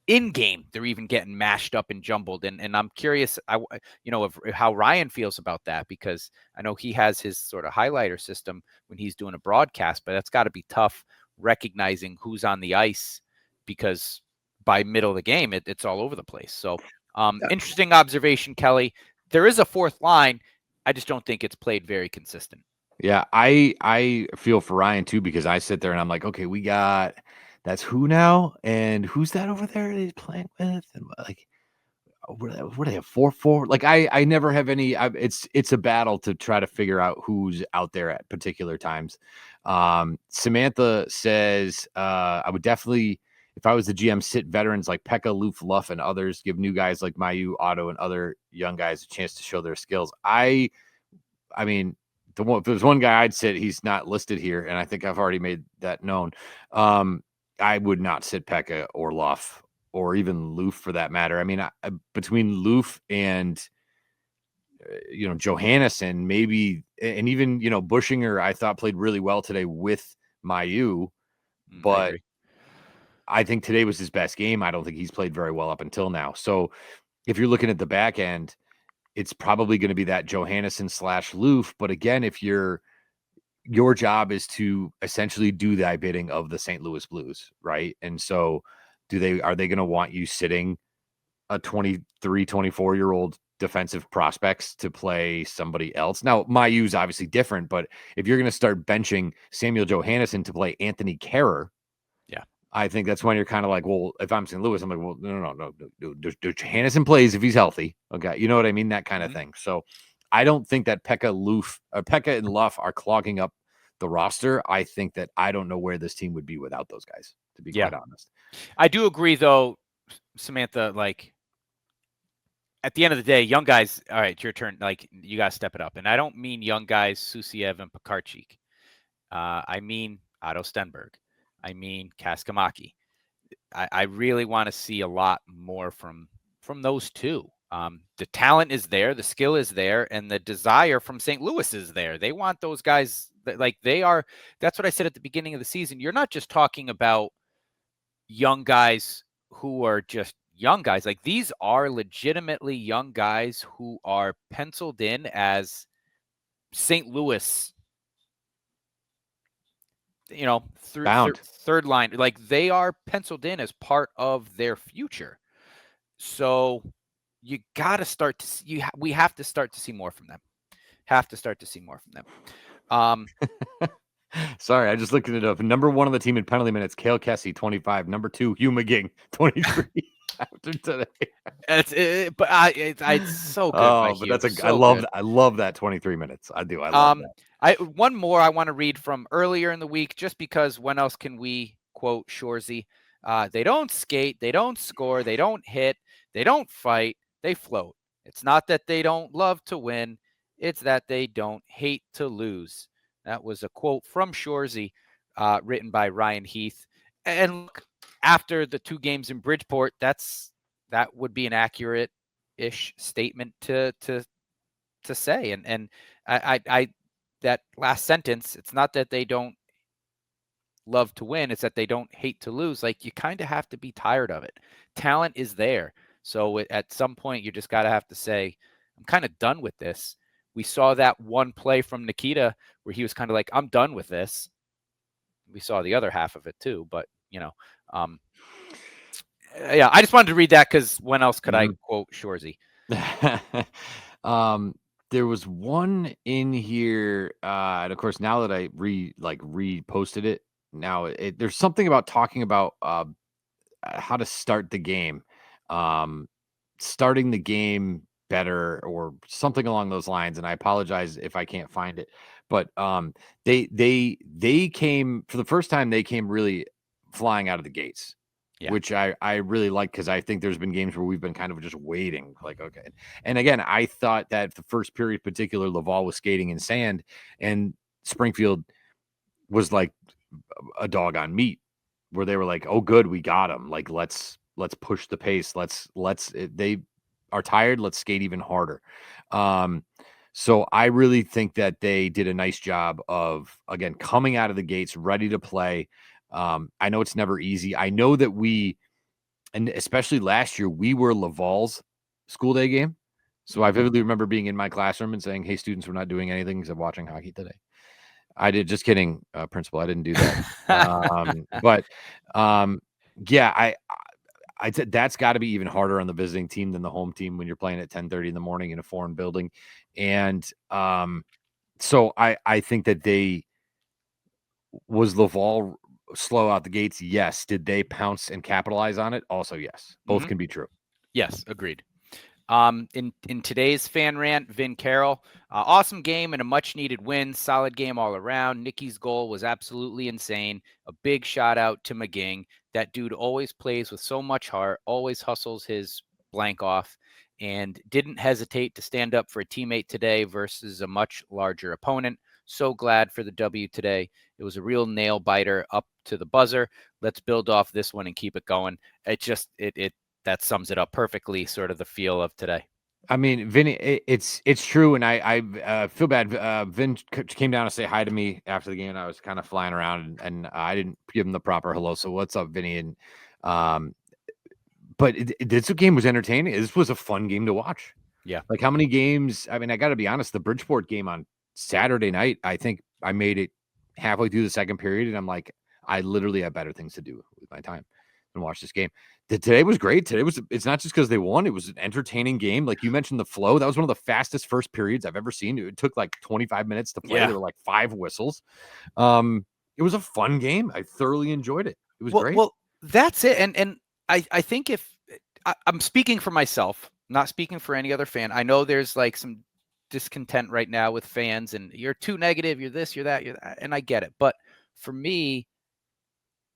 in game, they're even getting mashed up and jumbled. And I'm curious, of how Ryan feels about that, because I know he has his sort of highlighter system when he's doing a broadcast, but that's got to be tough recognizing who's on the ice, because by middle of the game, it's all over the place. So interesting observation, Kelly. There is a fourth line. I just don't think it's played very consistent. Yeah, I feel for Ryan too, because I sit there and I'm like, okay, we got, that's who now, and who's that over there that he's playing with, and like, what do they have, 4-4? Like, I never have any. It's a battle to try to figure out who's out there at particular times. Samantha says, I would definitely, if I was the GM, sit veterans like Pekka, Loof, Luff, and others. Give new guys like Mayu, Otto, and other young guys a chance to show their skills. I mean, if there's one guy I'd sit, he's not listed here, and I think I've already made that known. I would not sit Pekka or Luff, or even Loof for that matter. I mean, between Loof and Johannesson, maybe, and even Bushinger, I thought played really well today with Mayu. I but agree. I think today was his best game. I don't think he's played very well up until now. So if you're looking at the back end, it's probably going to be that Johannesson / Loof. But again, if your job is to essentially do the bidding of the St. Louis Blues, right? And so are they going to want you sitting a 23, 24-year-old defensive prospects to play somebody else? Now, Mayu's obviously different, but if you're going to start benching Samuel Johannesson to play Anthony Kerrer, Yeah. I think that's when you're kind of like, well, if I'm St. Louis, I'm like, well, no. Johannesson plays if he's healthy. Okay. You know what I mean? That kind of thing. So I don't think that Pekka and Luff are clogging up the roster. I think that I don't know where this team would be without those guys, to be quite honest. I do agree, though, Samantha, like, at the end of the day, young guys, all right, it's your turn. Like, you got to step it up. And I don't mean young guys, Susiev and Pekarchik. I mean Otto Stenberg. I mean Kaskamaki. I really want to see a lot more from those two. The talent is there, the skill is there, and the desire from St. Louis is there. They want those guys like they are. That's what I said at the beginning of the season. You're not just talking about young guys who are just young guys. Like, these are legitimately young guys who are penciled in as St. Louis, third line. Like, they are penciled in as part of their future. So you got to start to see, we have to start to see more from them. Sorry, I just looked it up. Number 1 on the team in penalty minutes, Cale Kessie, 25. Number 2, Hugh McGing, 23. After today, it's so good. But that's I love that 23 minutes. I do. I love that. One more I want to read from earlier in the week, just because when else can we quote Shorzy? They don't skate, they don't score, they don't hit, they don't fight, they float. It's not that they don't love to win, it's that they don't hate to lose. That was a quote from Shorzy, written by Ryan Heath. And look, after the 2 games in Bridgeport, that would be an accurate-ish statement to say. And I that last sentence, it's not that they don't love to win, it's that they don't hate to lose. Like, you kind of have to be tired of it. Talent is there. So at some point, you just got to have to say, I'm kind of done with this. We saw that one play from Nikita where he was kind of like, I'm done with this. We saw the other half of it too, but yeah, I just wanted to read that because when else could I quote Shorzy? There was one in here, and of course, now that I reposted it, now there's something about talking about how to start the game, starting the game better or something along those lines. And I apologize if I can't find it, but they came for the first time. They came really flying out of the gates. Yeah. Which I really like, because I think there's been games where we've been kind of just waiting, like, okay. And again, I thought that the first period, particular, Laval was skating in sand, and Springfield was like a dog on meat, where they were like, oh, good, we got him. Like, let's push the pace. They are tired. Let's skate even harder. So I really think that they did a nice job of, again, coming out of the gates, ready to play. I know it's never easy. I know that and especially last year, we were Laval's school day game. So I vividly remember being in my classroom and saying, hey, students, we're not doing anything except watching hockey today. I did. Just kidding, principal. I didn't do that. Yeah, I said that's got to be even harder on the visiting team than the home team when you're playing at 10:30 in the morning in a foreign building. And so I think that was Laval slow out the gates? Yes. Did they pounce and capitalize on it? Also, yes. Both can be true. Yes, agreed. In today's fan rant, Vin Carroll, awesome game and a much needed win. Solid game all around. Nicky's goal was absolutely insane. A big shout out to McGing. That dude always plays with so much heart, always hustles his blank off, and didn't hesitate to stand up for a teammate today versus a much larger opponent. So glad for the W today. It was a real nail biter up to the buzzer. Let's build off this one and keep it going. That sums it up perfectly, sort of the feel of today. I mean, Vinny, it's true, and I feel bad. Vin came down to say hi to me after the game, and I was kind of flying around, and I didn't give him the proper hello. So what's up, Vinny? And um, but this game was entertaining. This was a fun game to watch. Yeah. Like how many games? I mean, I got to be honest. The Bridgeport game on Saturday night, I think I made it halfway through the second period, and I'm like, I literally have better things to do with my time than watch this game. Today was great. It's not just because they won, it was an entertaining game. Like you mentioned, the flow. That was one of the fastest first periods I've ever seen. It took like 25 minutes to play. Yeah. There were like 5 whistles. It was a fun game. I thoroughly enjoyed it. It was great. Well, that's it. And I think if I'm speaking for myself, not speaking for any other fan. I know there's like some discontent right now with fans, and you're too negative, you're this, you're that, and I get it. But for me,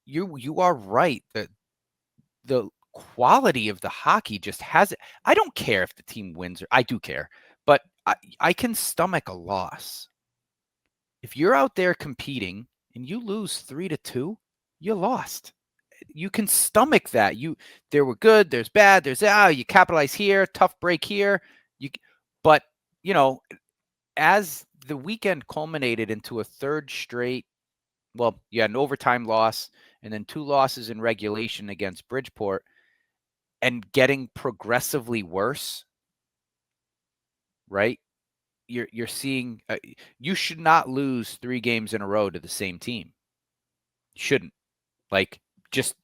you are right. The quality of the hockey just has it. I don't care if the team wins, or I do care, but I can stomach a loss. If you're out there competing and you lose 3-2, you lost. You can stomach that. There were good, there's bad, there's you capitalize here, tough break here. But as the weekend culminated into a third straight, well, you had an overtime loss and then 2 losses in regulation against Bridgeport, and getting progressively worse, right? You're seeing you should not lose 3 games in a row to the same team. You shouldn't. Like, just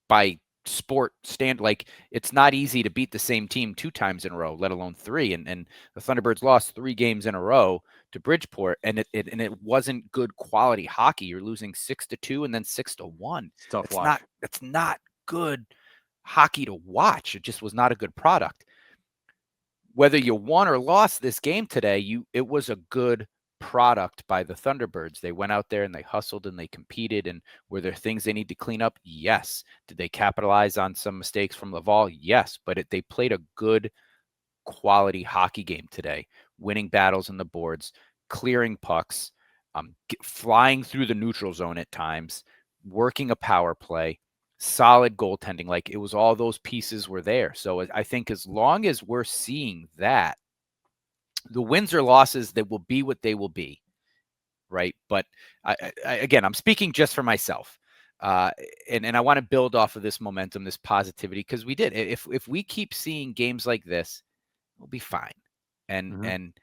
by sport stand, like, it's not easy to beat the same team 2 times in a row, let alone 3. And the Thunderbirds lost 3 games in a row to Bridgeport, and it wasn't good quality hockey. You're losing 6-2 and then 6-1. It's tough watch. It's not good hockey to watch. It just was not a good product. Whether you won or lost this game today, it was a good product by the Thunderbirds. They went out there and they hustled and they competed. And were there things they need to clean up? Yes. Did they capitalize on some mistakes from Laval? Yes. But they played a good quality hockey game today, winning battles on the boards, clearing pucks, flying through the neutral zone at times, working a power play, solid goaltending. Like, it was all those pieces were there. So I think as long as we're seeing that, the wins or losses, that will be what they will be, right? But again, I'm speaking just for myself, and I want to build off of this momentum, this positivity, because we did. If we keep seeing games like this, we'll be fine, and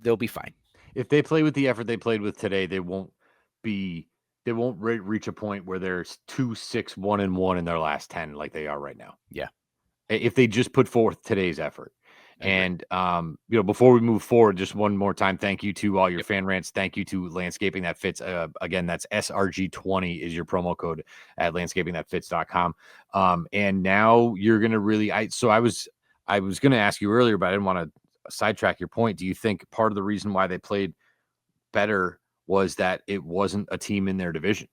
they'll be fine. If they play with the effort they played with today, they won't reach a point where there's 2-6-1-1 in their last 10 like they are right now. Yeah. If they just put forth today's effort. And before we move forward, just one more time, thank you to all your fan rants. Thank you to Landscaping That Fits. Again, that's SRG20 is your promo code at landscapingthatfits.com. And now you're gonna really. I was gonna ask you earlier, but I didn't want to sidetrack your point. Do you think part of the reason why they played better was that it wasn't a team in their division?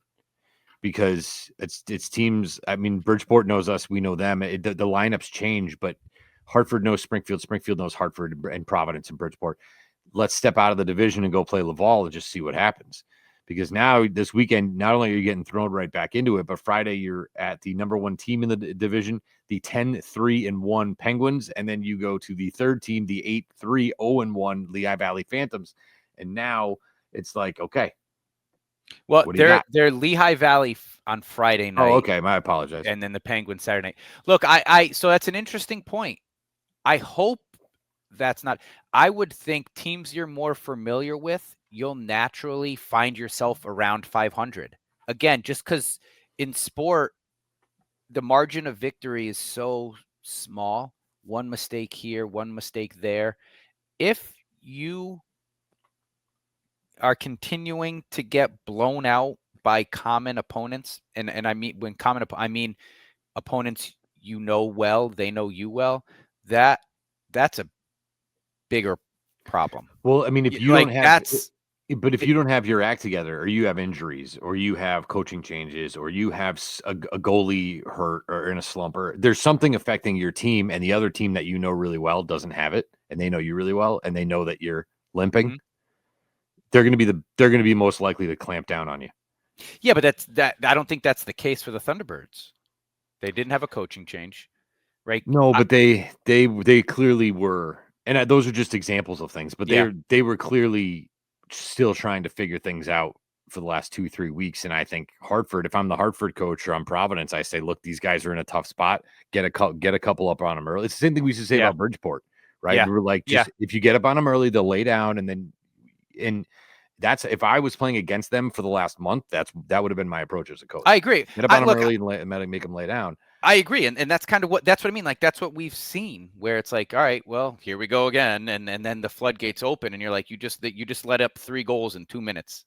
Because it's teams. I mean, Bridgeport knows us, we know them. The lineups change, but Hartford knows Springfield. Springfield knows Hartford and Providence and Bridgeport. Let's step out of the division and go play Laval and just see what happens. Because now this weekend, not only are you getting thrown right back into it, but Friday you're at the number 1 team in the division, the 10-3-1 Penguins, and then you go to the third team, the 8-3-0-1 Lehigh Valley Phantoms. And now it's like, okay. Well, they're Lehigh Valley on Friday night. Oh, okay. I apologize. And then the Penguins Saturday night. Look, so that's an interesting point. I hope that's not. I would think teams you're more familiar with, you'll naturally find yourself around 500. Again, just because in sport, the margin of victory is so small. One mistake here, one mistake there. If you are continuing to get blown out by common opponents, and I mean, when I mean opponents you know well, they know you well, that's a bigger problem. Well, I mean, if you don't have but if you don't have your act together, or you have injuries, or you have coaching changes, or you have a goalie hurt or in a slump, or there's something affecting your team, and the other team that you know really well doesn't have it, and they know you really well, and they know that you're limping, they're going to be most likely to clamp down on you. Yeah, but I don't think that's the case for the Thunderbirds. They didn't have a coaching change, right? No, but they clearly were, and those are just examples of things. But Yeah. they were clearly still trying to figure things out for the last 2-3 weeks. And I think Hartford, if I'm the Hartford coach or I'm Providence, I say, look, these guys are in a tough spot. Get a couple up on them early. It's the same thing we should say Yeah. about Bridgeport, right? Yeah. We were like, Yeah. just if you get up on them early, they'll lay down, and that's if I was playing against them for the last month, that would have been my approach as a coach. I agree. Get up on them early and make them lay down. I agree, and that's kind of what I mean. Like that's what we've seen, where it's like, all right, well, here we go again, and then the floodgates open, and you're like, you just let up 3 goals in 2 minutes.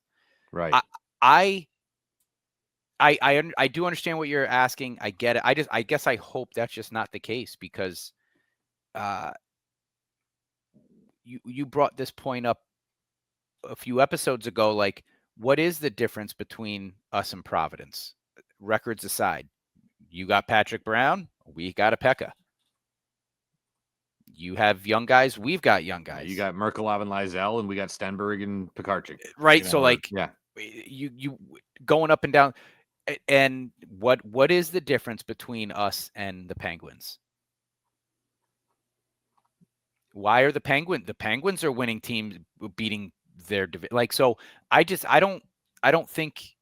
Right. I do understand what you're asking. I get it. I guess I hope that's just not the case, because you brought this point up a few episodes ago. Like, what is the difference between us and Providence? Records aside, you got Patrick Brown, we got a Pekka. You have young guys, we've got young guys. You got Merkelov and Lizell, and we got Stenberg and Pekarczyk. Right. So like, yeah, you going up and down. And what is the difference between us and the Penguins? Why are the Penguins are winning teams, beating their division? Like, so I don't think,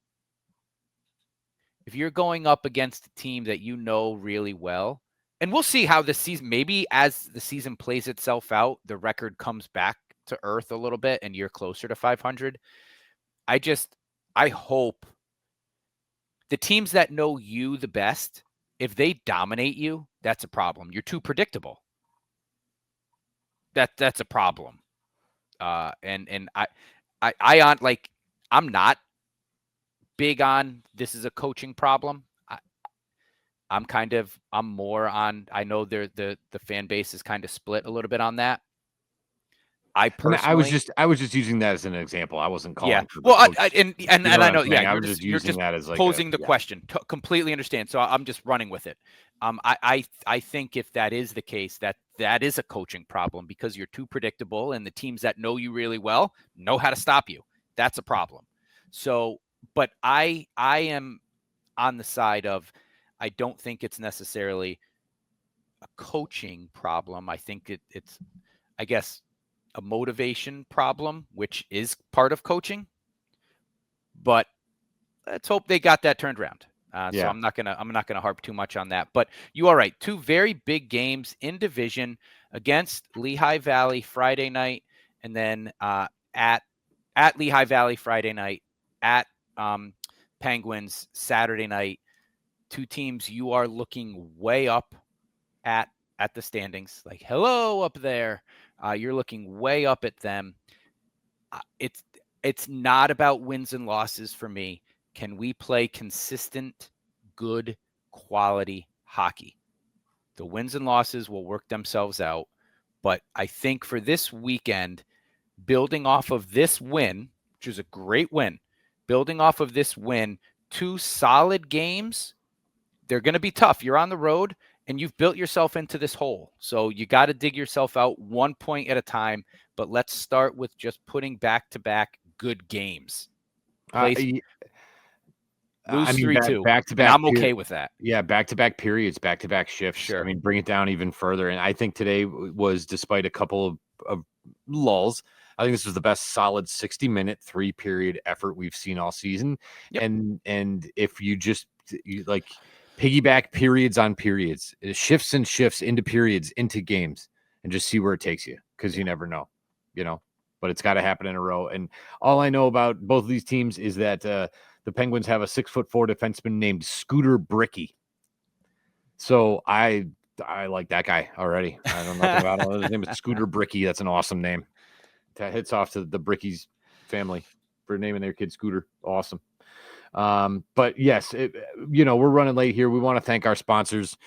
if you're going up against a team that you know really well, and we'll see how this season, maybe as the season plays itself out, the record comes back to earth a little bit and you're closer to 500. I hope the teams that know you the best, if they dominate you, that's a problem. You're too predictable. That's a problem. And I'm not big on this is a coaching problem. I'm more on, I know the fan base is kind of split a little bit on that. I was just using that as an example. I wasn't calling. Yeah. Well, I know. Yeah, I was just using that as like posing the question. Completely understand. So I'm just running with it. I think if that is the case, that is a coaching problem, because you're too predictable, and the teams that know you really well know how to stop you. That's a problem. So, but I am on the side of, I don't think it's necessarily a coaching problem. I think it's, I guess, a motivation problem, which is part of coaching. But let's hope they got that turned around. So I'm not gonna harp too much on that. But you are right. 2 very big games in division against Lehigh Valley Friday night, and then at Lehigh Valley Friday night, at Penguins Saturday night. 2 teams you are looking way up at the standings. Like, hello up there. You're looking way up at them. It's not about wins and losses for me. Can we play consistent, good, quality hockey? The wins and losses will work themselves out. But I think for this weekend, building off of this win, which is a great win, building off of this win, 2 solid games, they're going to be tough. You're on the road, and you've built yourself into this hole. So you got to dig yourself out 1 point at a time. But let's start with just putting back-to-back good games. Lose 3-2. Back-to-back. I'm okay with that. Yeah, back-to-back periods, back-to-back shifts. Sure. I mean, bring it down even further. And I think today was, despite a couple of lulls, I think this was the best solid 60-minute 3-period effort we've seen all season. Yep. And if you like piggyback periods on periods, shifts and shifts into periods, into games, and just see where it takes you, because you never know, but it's got to happen in a row. And all I know about both of these teams is that the Penguins have a 6'4" defenseman named Scooter Bricky. So I like that guy already. I don't know nothing about him. His name is Scooter Bricky. That's an awesome name. That hits off to the Bricky's family for naming their kid Scooter. Awesome. But yes, we're running late here. We want to thank our sponsors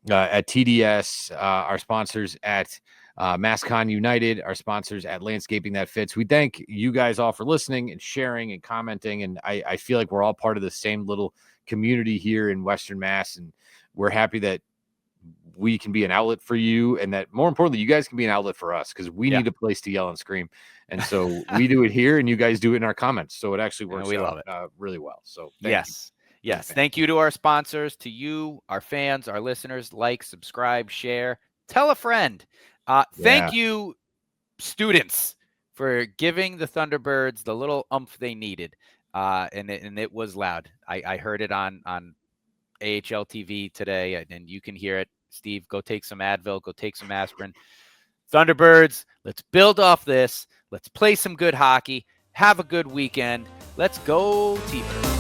at TDS, our sponsors at MassCon United, our sponsors at Landscaping That Fits. We thank you guys all for listening and sharing and commenting. And I feel like we're all part of the same little community here in Western Mass. And we're happy that we can be an outlet for you, and that, more importantly, you guys can be an outlet for us, because we need a place to yell and scream. And so we do it here, and you guys do it in our comments. So it actually works we love it. Really well. So yes. Yes. Thank you to our sponsors, to you, our fans, our listeners. Like, subscribe, share, tell a friend. Thank you, students, for giving the Thunderbirds the little oomph they needed. And it was loud. I heard it on AHL TV today, and you can hear it. Steve, go take some Advil, go take some aspirin. Thunderbirds, let's build off this. Let's play some good hockey. Have a good weekend. Let's go, T-Birds.